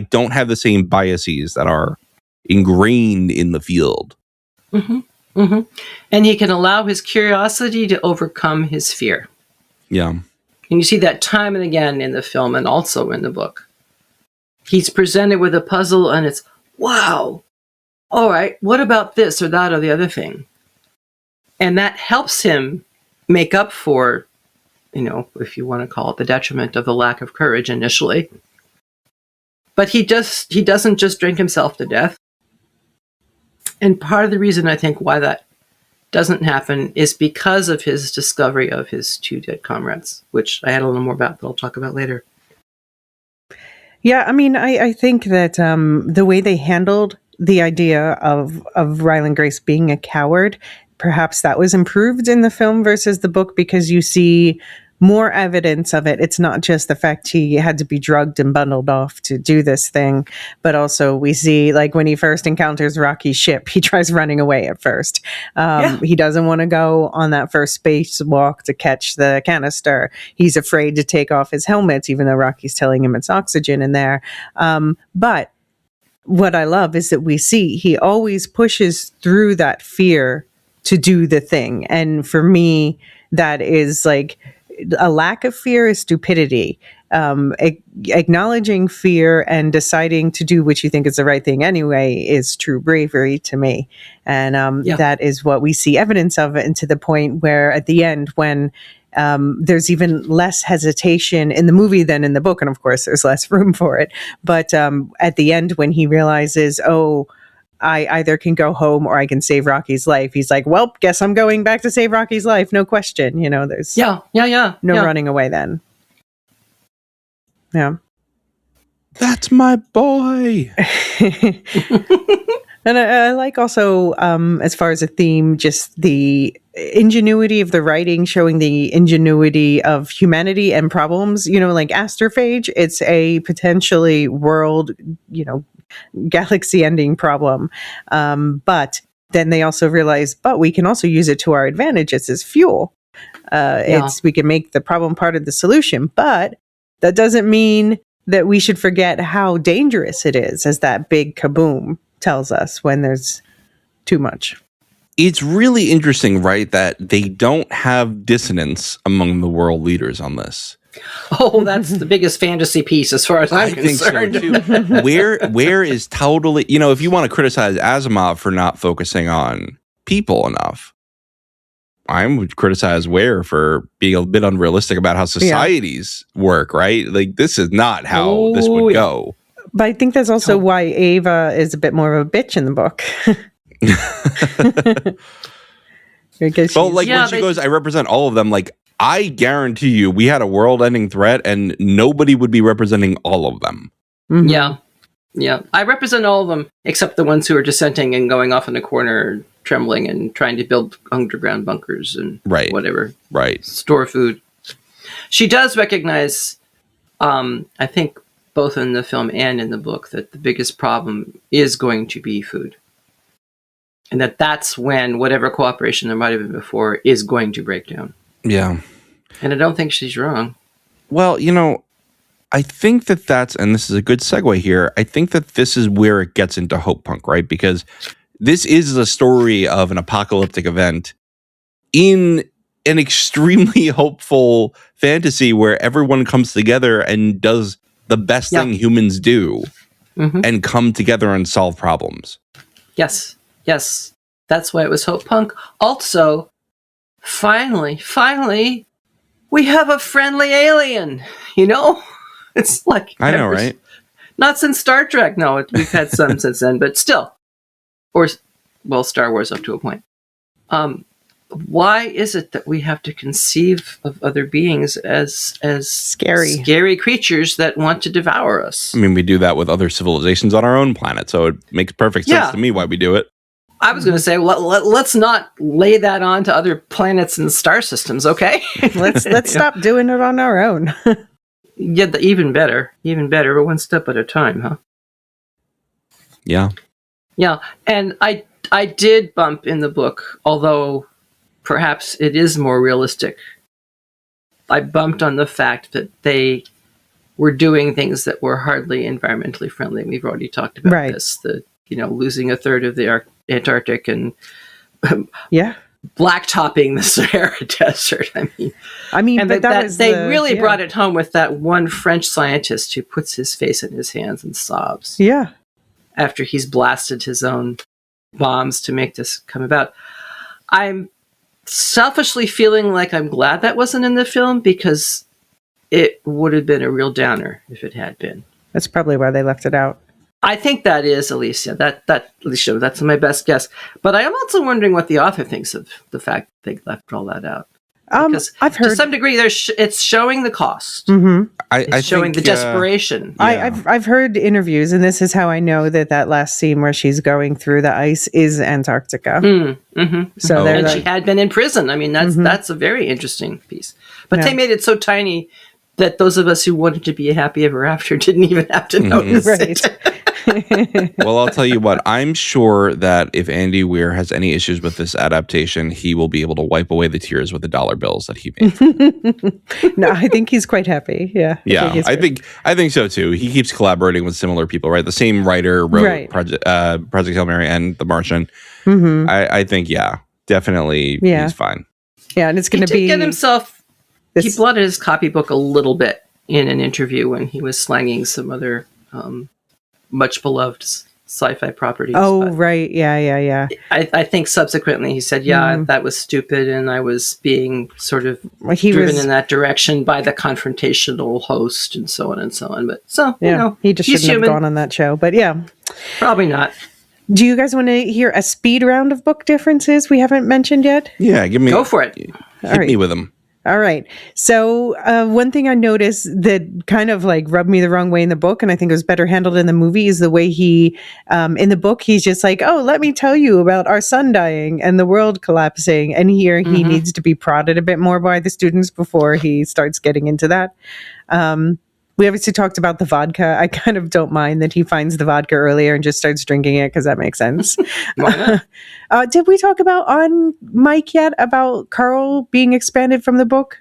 don't have the same biases that are ingrained in the field. Mm-hmm. Mm-hmm. And he can allow his curiosity to overcome his fear. Yeah. And you see that time and again in the film and also in the book. He's presented with a puzzle and it's, wow, all right, what about this or that or the other thing? And that helps him make up for, if you want to call it the detriment of the lack of courage initially. But he doesn't just drink himself to death. And part of the reason I think why that doesn't happen is because of his discovery of his 2 dead comrades, which I had a little more about, but I'll talk about later. Yeah, I mean, I think that the way they handled the idea of Ryland Grace being a coward, perhaps that was improved in the film versus the book because you see more evidence of it. It's not just the fact he had to be drugged and bundled off to do this thing, but also we see like when he first encounters Rocky's ship, he tries running away at first. He doesn't want to go on that first spacewalk to catch the canister. He's afraid to take off his helmet, even though Rocky's telling him it's oxygen in there. But what I love is that we see he always pushes through that fear to do the thing. And for me, that is like a lack of fear is stupidity. Acknowledging fear and deciding to do what you think is the right thing anyway is true bravery to me. And that is what we see evidence of, and to the point where at the end, when there's even less hesitation in the movie than in the book, and of course there's less room for it. But at the end, when he realizes, I either can go home or I can save Rocky's life, he's like, well, guess I'm going back to save Rocky's life. No question. There's no running away then. Yeah. That's my boy. And I like also, as far as a theme, just the ingenuity of the writing, showing the ingenuity of humanity and problems, like Astrophage. It's a potentially world, galaxy ending problem. But then they also realize, but we can also use it to our advantage as fuel. We can make the problem part of the solution, but that doesn't mean that we should forget how dangerous it is, as that big kaboom tells us when there's too much. It's really interesting, right, that they don't have dissonance among the world leaders on this. Oh, that's the biggest fantasy piece as far as I'm concerned. Think so too. Where is totally, if you want to criticize Asimov for not focusing on people enough, I would criticize Ware for being a bit unrealistic about how societies work, right? Like, this is not how this would go. But I think that's also why Ava is a bit more of a bitch in the book. When she goes, I represent all of them, like, I guarantee you we had a world-ending threat and nobody would be representing all of them. Mm-hmm. Yeah. I represent all of them except the ones who are dissenting and going off in a corner, trembling and trying to build underground bunkers and whatever. Right. Store food. She does recognize, I think, both in the film and in the book, that the biggest problem is going to be food. And that's when whatever cooperation there might have been before is going to break down. Yeah. And I don't think she's wrong. Well, I think that's, and this is a good segue here, I think that this is where it gets into hopepunk, right? Because this is the story of an apocalyptic event in an extremely hopeful fantasy where everyone comes together and does the best thing humans do and come together and solve problems. Yes. That's why it was hopepunk. Also, finally, we have a friendly alien, It's like... I know, right? Not since Star Trek. No, we've had some since then, but still. Or, well, Star Wars up to a point. Why is it that we have to conceive of other beings as scary creatures that want to devour us? I mean, we do that with other civilizations on our own planet, so it makes perfect sense to me why we do it. I was going to say, let's not lay that on to other planets and star systems, okay? Let's stop doing it on our own. Yeah, even better, but one step at a time, huh? Yeah. Yeah, and I did bump in the book, although perhaps it is more realistic. I bumped on the fact that they were doing things that were hardly environmentally friendly. We've already talked about this, losing a third of the Antarctic and blacktopping the Sahara Desert. I mean, but they really brought it home with that one French scientist who puts his face in his hands and sobs. Yeah. After he's blasted his own bombs to make this come about. I'm selfishly feeling like I'm glad that wasn't in the film, because it would have been a real downer if it had been. That's probably why they left it out. I think that is Elysia. Elysia, that's my best guess. But I am also wondering what the author thinks of the fact that they left all that out. Because I've heard to some degree, it's showing the cost. Mm-hmm. It's showing the desperation. I've heard interviews, and this is how I know that last scene where she's going through the ice is Antarctica. So and she had been in prison. I mean, that's a very interesting piece. But they made it so tiny that those of us who wanted to be a happy ever after didn't even have to notice it. Well, I'll tell you what, I'm sure that if Andy Weir has any issues with this adaptation, he will be able to wipe away the tears with the dollar bills that he made. No, I think he's quite happy. Yeah. I think so too. He keeps collaborating with similar people, right? The same writer wrote Project Hail Mary and The Martian. I think, definitely he's fine. Yeah, and it's going to be... get himself... He blotted his copybook a little bit in an interview when he was slanging some other... much beloved sci-fi properties. Oh, right. Yeah. I think subsequently he said, that was stupid, and I was being sort of driven in that direction by the confrontational host and so on and so on. But he just shouldn't have gone on that show. But probably not. Do you guys want to hear a speed round of book differences we haven't mentioned yet? Yeah, go for it. Hit me with them. All right. So one thing I noticed that kind of like rubbed me the wrong way in the book, and I think it was better handled in the movie, is the way he, in the book, he's just like, oh, let me tell you about our sun dying and the world collapsing. And here he needs to be prodded a bit more by the students before he starts getting into that. We obviously talked about the vodka. I kind of don't mind that he finds the vodka earlier and just starts drinking it because that makes sense. Did we talk about on mic yet about Carl being expanded from the book?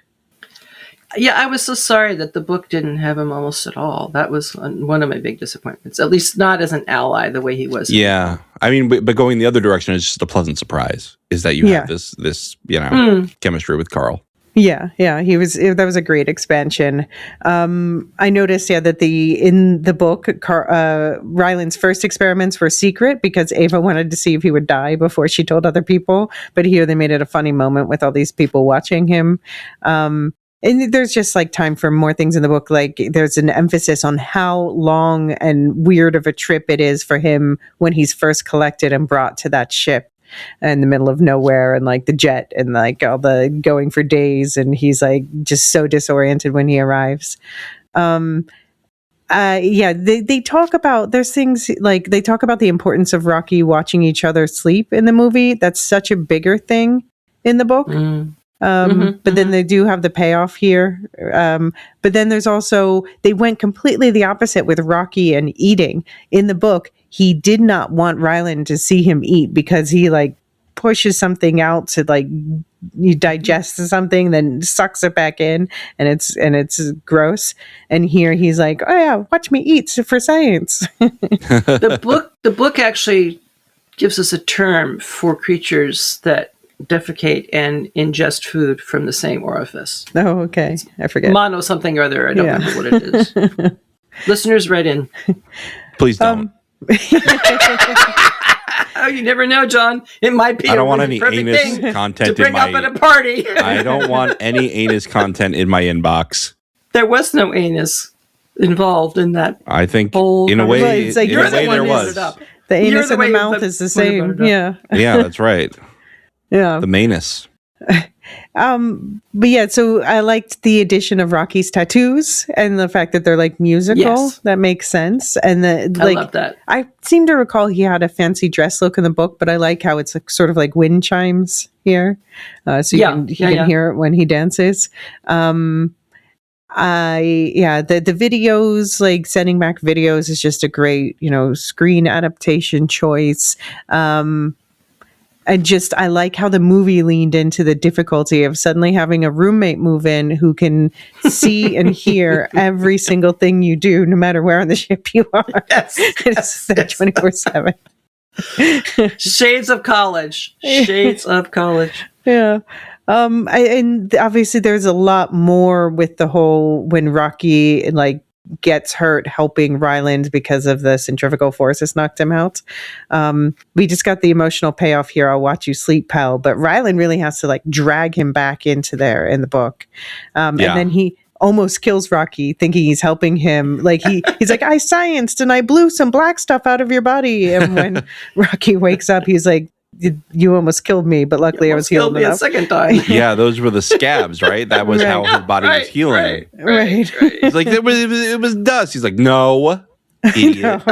Yeah, I was so sorry that the book didn't have him almost at all. That was one of my big disappointments, at least not as an ally the way he was. Yeah. I mean, but going the other direction is just a pleasant surprise, is that you have this chemistry with Carl. Yeah, that was a great expansion. I noticed, that in the book, Ryland's first experiments were secret because Ava wanted to see if he would die before she told other people. But here they made it a funny moment with all these people watching him. And there's just like time for more things in the book. Like there's an emphasis on how long and weird of a trip it is for him when he's first collected and brought to that ship in the middle of nowhere, and like the jet and like all the going for days, and he's like just so disoriented when he arrives. They talk about, there's things like they talk about the importance of Rocky watching each other sleep in the movie. That's such a bigger thing in the book. But then they do have the payoff here. But then there's also, they went completely the opposite with Rocky and eating. In the book, he did not want Ryland to see him eat because he like pushes something out to like you digest something, then sucks it back in, and it's gross. And here he's like, oh yeah, watch me eat for science. The book actually gives us a term for creatures that defecate and ingest food from the same orifice. Oh, okay. I forget. Mono something or other. I don't remember what it is. Listeners, write in. Please don't. Oh, you never know, John. It might be I don't want really any perfect anus thing content to bring up at a party. I don't want any anus content in my inbox. There was no anus involved in that. I think whole in a way, Well, it's like in a you're way the there one was. The anus the and the way mouth that- is the when you same. brought it Yeah. Yeah, that's right. Yeah. The manus. But yeah, so I liked the addition of Rocky's tattoos and the fact that they're like musical. Yes. That makes sense. And I love that. I seem to recall he had a fancy dress look in the book, but I like how it's like, sort of like wind chimes here. So you can hear it when he dances. The videos, like sending back videos, is just a great, screen adaptation choice. I like how the movie leaned into the difficulty of suddenly having a roommate move in who can see and hear every single thing you do, no matter where on the ship you are. Yes, It's 24/7. Shades of college. Shades of college. Yeah. And obviously there's a lot more with the whole when Rocky gets hurt helping Ryland because of the centrifugal force has knocked him out. We just got the emotional payoff here. I'll watch you sleep, pal. But Ryland really has to drag him back into there in the book. And then he almost kills Rocky thinking he's helping him. He's like, I scienced and I blew some black stuff out of your body. And when Rocky wakes up, he's like, you almost killed me, but luckily I was healed enough. A second time. Yeah, those were the scabs, right? That was how his body was healing. Right. He's like, it was dust. He's like, no, idiot.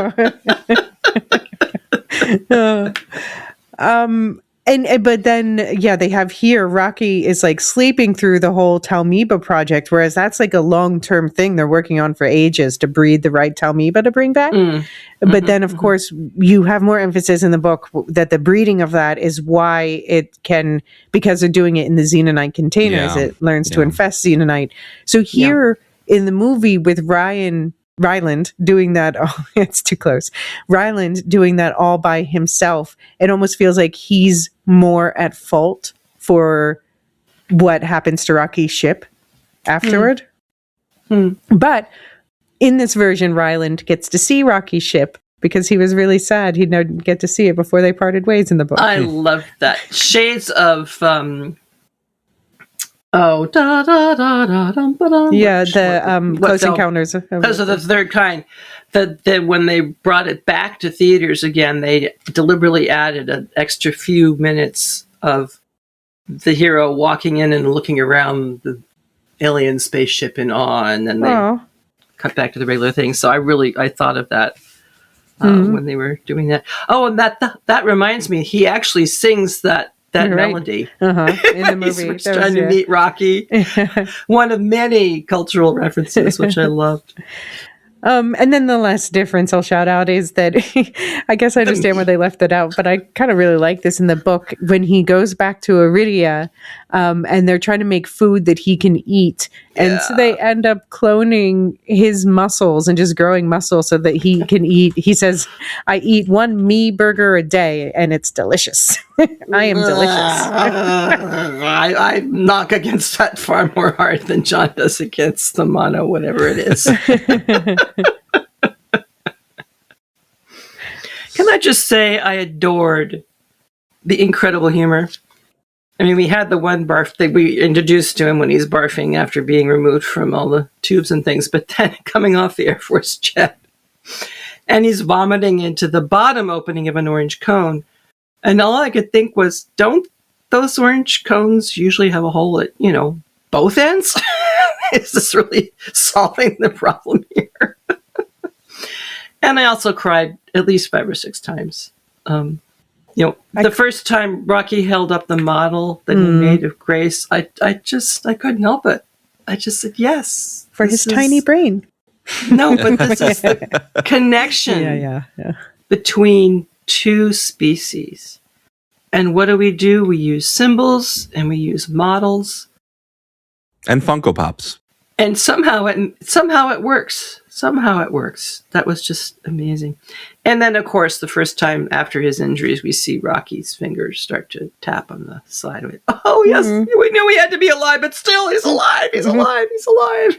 But then they have here Rocky is sleeping through the whole Talmiba project, whereas that's a long-term thing they're working on for ages to breed the right Talmiba to bring back. But then of course you have more emphasis in the book that the breeding of that is why it can, because they're doing it in the xenonite containers, it learns to infest xenonite. So here in the movie with Ryland doing that, it's too close. Ryland doing that all by himself. It almost feels like he's more at fault for what happens to Rocky's ship afterward. But in this version, Ryland gets to see Rocky's ship because he was really sad he didn't get to see it before they parted ways in the book. I love that. Shades of Close Encounters of the Third Kind. That when they brought it back to theaters again, they deliberately added an extra few minutes of the hero walking in and looking around the alien spaceship in awe, and then they cut back to the regular thing. So I thought of that when they were doing that. Oh, and that reminds me, he actually sings that melody in the movie. He's trying to meet Rocky. One of many cultural references, which I loved. And then the last difference I'll shout out is that I guess I understand why they left it out, but I kind of really like this in the book when he goes back to Elysia, and they're trying to make food that he can eat. And so they end up cloning his muscles and just growing muscle so that he can eat. He says, I eat one me burger a day and it's delicious. I am delicious. I knock against that far more hard than John does against the mono, whatever it is. Can I just say I adored the incredible humor? I mean, we had the one barf that we introduced to him when he's barfing after being removed from all the tubes and things, but then coming off the Air Force jet, and he's vomiting into the bottom opening of an orange cone. And all I could think was, don't those orange cones usually have a hole at, both ends? Is this really solving the problem here? And I also cried at least 5 or 6 times. The first time Rocky held up the model that he made of Grace, I couldn't help it. I just said yes. For his tiny brain. No, but this is the connection between two species. And what do? We use symbols and we use models. And Funko Pops. And somehow it works. Somehow it works. That was just amazing. And then, of course, the first time after his injuries, we see Rocky's fingers start to tap on the side of it. Oh, yes, we knew he had to be alive, but still, he's alive. He's alive. He's alive.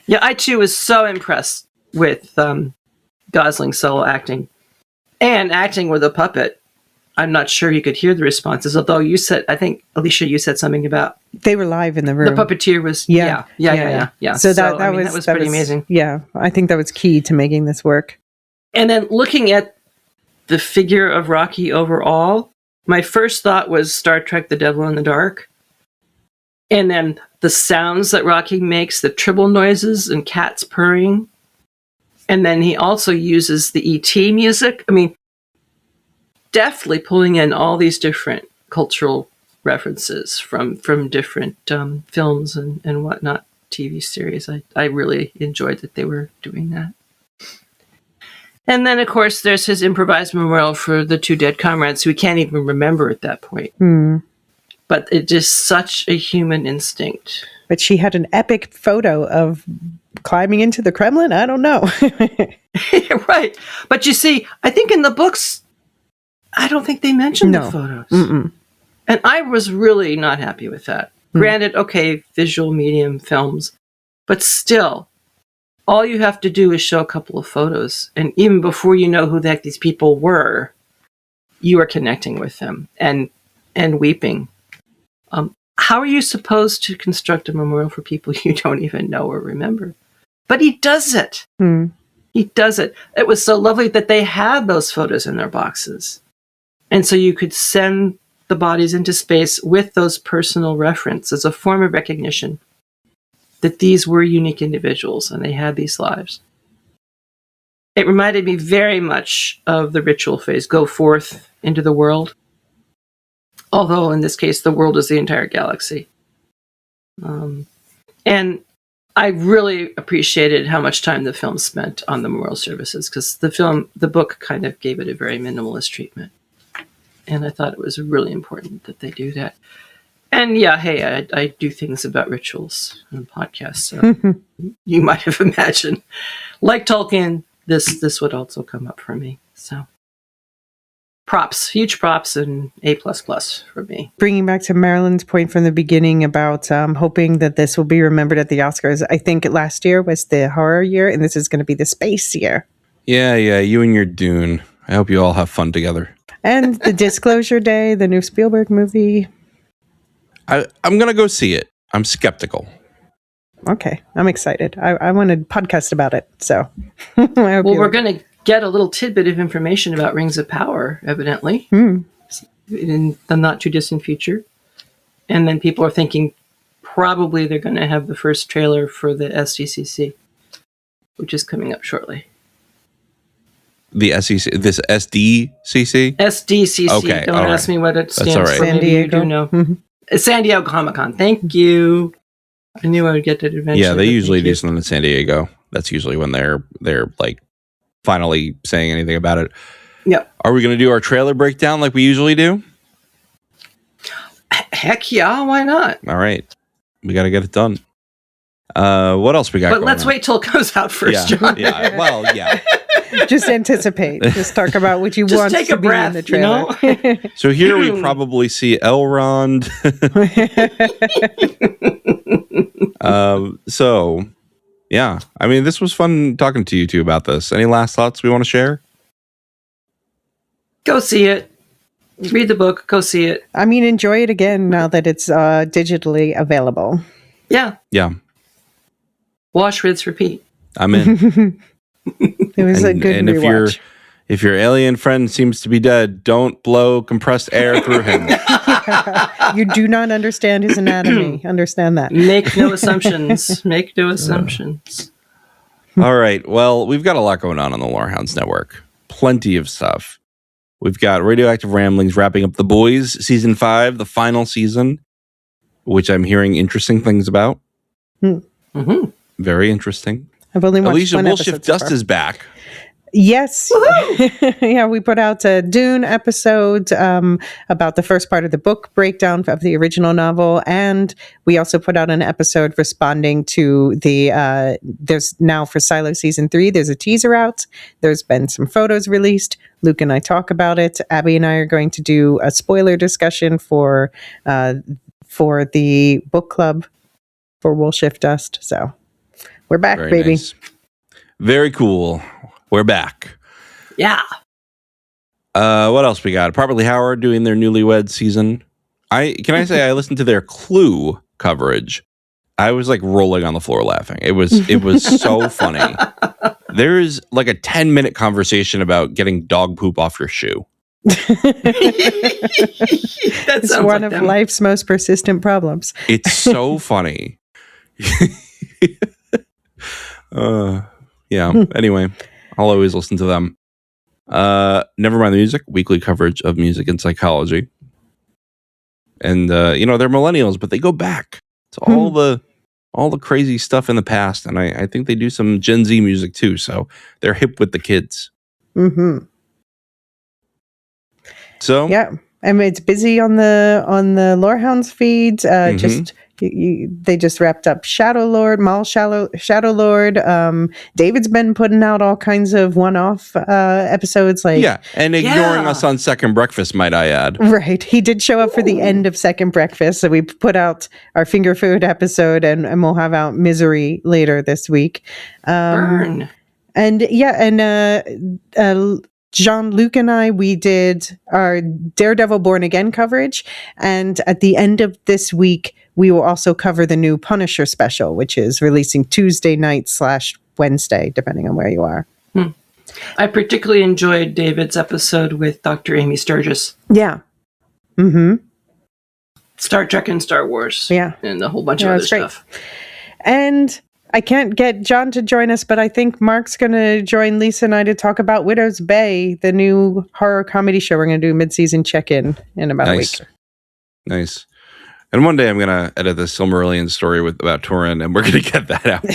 Yeah, I, too, was so impressed with Gosling's solo acting. And acting with a puppet. I'm not sure you could hear the responses, although you said, I think, Elysia, you said something about they were live in the room. The puppeteer was, yeah. So that was pretty amazing. Yeah, I think that was key to making this work. And then looking at the figure of Rocky overall, my first thought was Star Trek: The Devil in the Dark. And then the sounds that Rocky makes, the tribble noises and cats purring. And then he also uses the E.T. music. I mean, deftly pulling in all these different cultural references from different films and whatnot, TV series. I really enjoyed that they were doing that. And then, of course, there's his improvised memorial for the two dead comrades who we can't even remember at that point. But it's just such a human instinct. But she had an epic photo of climbing into the Kremlin? I don't know. Right. But you see, I think in the books, I don't think they mentioned the photos. Mm-mm. And I was really not happy with that. Granted, okay, visual medium films, but still, all you have to do is show a couple of photos. And even before you know who the heck these people were, you are connecting with them and weeping. How are you supposed to construct a memorial for people you don't even know or remember? But he does it. He does it. It was so lovely that they had those photos in their boxes. And so you could send the bodies into space with those personal references as a form of recognition that these were unique individuals and they had these lives. It reminded me very much of the ritual phase, go forth into the world. Although in this case, the world is the entire galaxy. And I really appreciated how much time the film spent on the memorial services, because the book kind of gave it a very minimalist treatment. And I thought it was really important that they do that. And yeah, hey, I do things about rituals on podcasts, so you might have imagined. Like Tolkien, this would also come up for me. So props, huge props, and A++ for me. Bringing back to Marilyn's point from the beginning about hoping that this will be remembered at the Oscars, I think last year was the horror year, and this is going to be the space year. Yeah, you and your Dune. I hope you all have fun together. And the Disclosure Day, the new Spielberg movie. I'm going to go see it. I'm skeptical. Okay, I'm excited. I want to podcast about it, so. Well, we're going to get a little tidbit of information about Rings of Power, evidently, in the not-too-distant future. And then people are thinking probably they're going to have the first trailer for the SDCC, which is coming up shortly. The SEC, this SDCC? SDCC. Okay, Don't ask me what it stands right. for. San Maybe Diego. you do know. San Diego Comic-Con. Thank you. I knew I would get that eventually. Yeah, they usually do something in San Diego. That's usually when they're like finally saying anything about it. Yep. Are we going to do our trailer breakdown like we usually do? Heck yeah, why not? All right. We got to get it done. What else we got But let's wait till it comes out first, John. Yeah, well, yeah. Just anticipate. Just talk about what you want take to a be breath, in the trailer. you know? So here we probably see Elrond. So, yeah. I mean, this was fun talking to you two about this. Any last thoughts we want to share? Go see it. Read the book. Go see it. I mean, enjoy it again now that it's digitally available. Yeah. Yeah. Wash, rinse, repeat. I'm in. It was a good rewatch. If your alien friend seems to be dead, don't blow compressed air through him. You do not understand his anatomy. Understand that. Make no assumptions. Make no assumptions. All right. Well, we've got a lot going on the Lorehounds Network. Plenty of stuff. We've got Radioactive Ramblings wrapping up The Boys, Season 5, the final season, which I'm hearing interesting things about. Mm-hmm. Very interesting. I've only watched Elysia, one Will episode Shift so Dust far. is back. Yes. Yeah, we put out a Dune episode about the first part of the book breakdown of the original novel. And we also put out an episode responding to the, there's now for Silo Season 3, there's a teaser out. There's been some photos released. Luke and I talk about it. Abby and I are going to do a spoiler discussion for the book club for Will Shift Dust. So we're back, Very baby. nice. Very cool. We're back. Yeah. What else we got? Probably Howard doing their Newlywed season. I listened to their Clue coverage. I was like rolling on the floor laughing. It was so funny. There's like a 10-minute conversation about getting dog poop off your shoe. It's one of life's most persistent problems. It's so funny. Anyway, I'll always listen to them. Never mind the music, weekly coverage of music and psychology. And they're millennials, but they go back to all the crazy stuff in the past, and I think they do some Gen Z music too, so they're hip with the kids. Mm-hmm. So yeah, I mean, it's busy on the Lorehounds feeds. They just wrapped up Shadow Lord. David's been putting out all kinds of one-off episodes, and ignoring us on Second Breakfast, might I add. Right, he did show up for the end of Second Breakfast, so we put out our finger food episode, and we'll have out Misery later this week. Burn. And Jean-Luc and I, we did our Daredevil Born Again coverage. And at the end of this week, we will also cover the new Punisher special, which is releasing Tuesday night / Wednesday, depending on where you are. I particularly enjoyed David's episode with Dr. Amy Sturgis. Yeah. Mm-hmm. Star Trek and Star Wars. Yeah. And a whole bunch of other stuff. And I can't get John to join us, but I think Mark's going to join Lisa and I to talk about Widow's Bay, the new horror comedy show. We're going to do a mid-season check-in in about a week. Nice. And one day I'm going to edit the Silmarillion story about Turin, and we're going to get that out.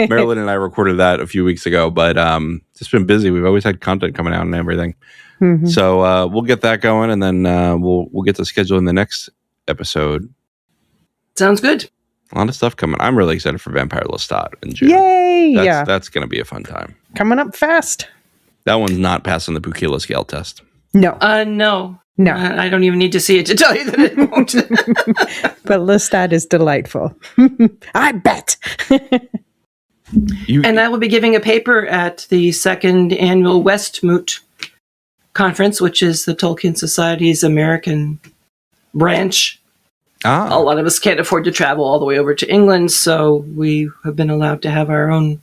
Marilyn and I recorded that a few weeks ago, but just been busy. We've always had content coming out and everything. Mm-hmm. So we'll get that going, and then we'll get to scheduling the next episode. Sounds good. A lot of stuff coming. I'm really excited for Vampire Lestat in June. Yay! That's going to be a fun time. Coming up fast. That one's not passing the Bukila scale test. No. No. I don't even need to see it to tell you that it won't. But Lestat is delightful. I bet. And I will be giving a paper at the second annual Westmoot conference, which is the Tolkien Society's American branch. A lot of us can't afford to travel all the way over to England, so we have been allowed to have our own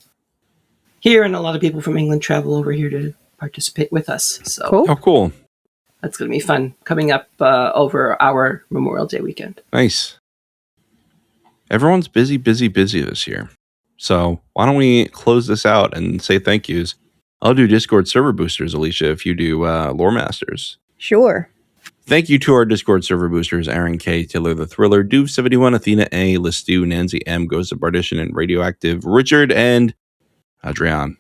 here, and a lot of people from England travel over here to participate with us. So cool. Oh, cool. That's going to be fun coming up over our Memorial Day weekend. Nice. Everyone's busy this year. So why don't we close this out and say thank yous? I'll do Discord server boosters, Elysia, if you do Lore Masters. Sure. Thank you to our Discord server boosters, Aaron K, Taylor the Thriller, Duve71, Athena A, Listu, Nancy M, Ghost of Bardition, and Radioactive, Richard, and Adrian.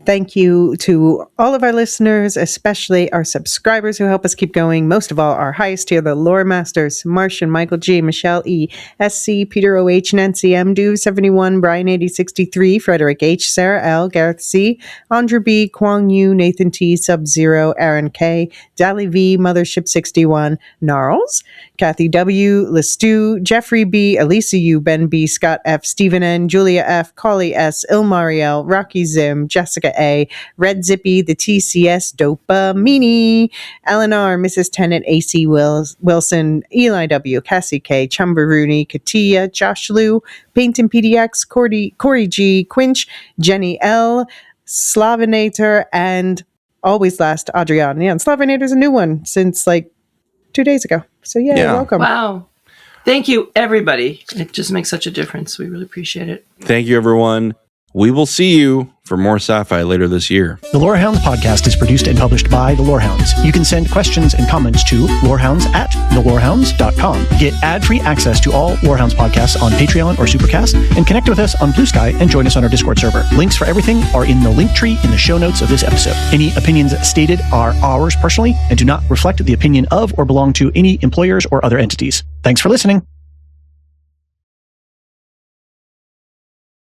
Thank you to all of our listeners, especially our subscribers who help us keep going. Most of all, our highest tier, the Lore Masters, Martian, Michael G, Michelle E, SC, Peter OH, Nancy M, Duve71, Brian 8063, Frederick H, Sarah L, Gareth C, Andrew B, Kwang Yu, Nathan T, Sub-Zero, Aaron K, Dally V, Mothership 61, Gnarls, Kathy W, Listu, Jeffrey B, Elisa U, Ben B, Scott F, Stephen N, Julia F, Collie S, Ilmariel, Rocky Zim, Jessica A, Red Zippy, the TCS, Dopamini, Eleanor, Mrs. Tennant, AC Wilson, Eli W, Cassie K, Chumber Rooney, Katia, Josh Liu, Paintin PDX, Corey G, Quinch, Jenny L, Slavinator, and always last, Adrian. Yeah, and Slavinator's a new one since 2 days ago. So yeah, welcome. Wow. Thank you, everybody. It just makes such a difference. We really appreciate it. Thank you, everyone. We will see you for more sci-fi later this year. The Lorehounds podcast is produced and published by the Lorehounds. You can send questions and comments to lorehounds@thelorehounds.com. Get ad-free access to all Lorehounds podcasts on Patreon or Supercast, and connect with us on Blue Sky and join us on our Discord server. Links for everything are in the link tree in the show notes of this episode. Any opinions stated are ours personally and do not reflect the opinion of or belong to any employers or other entities. Thanks for listening.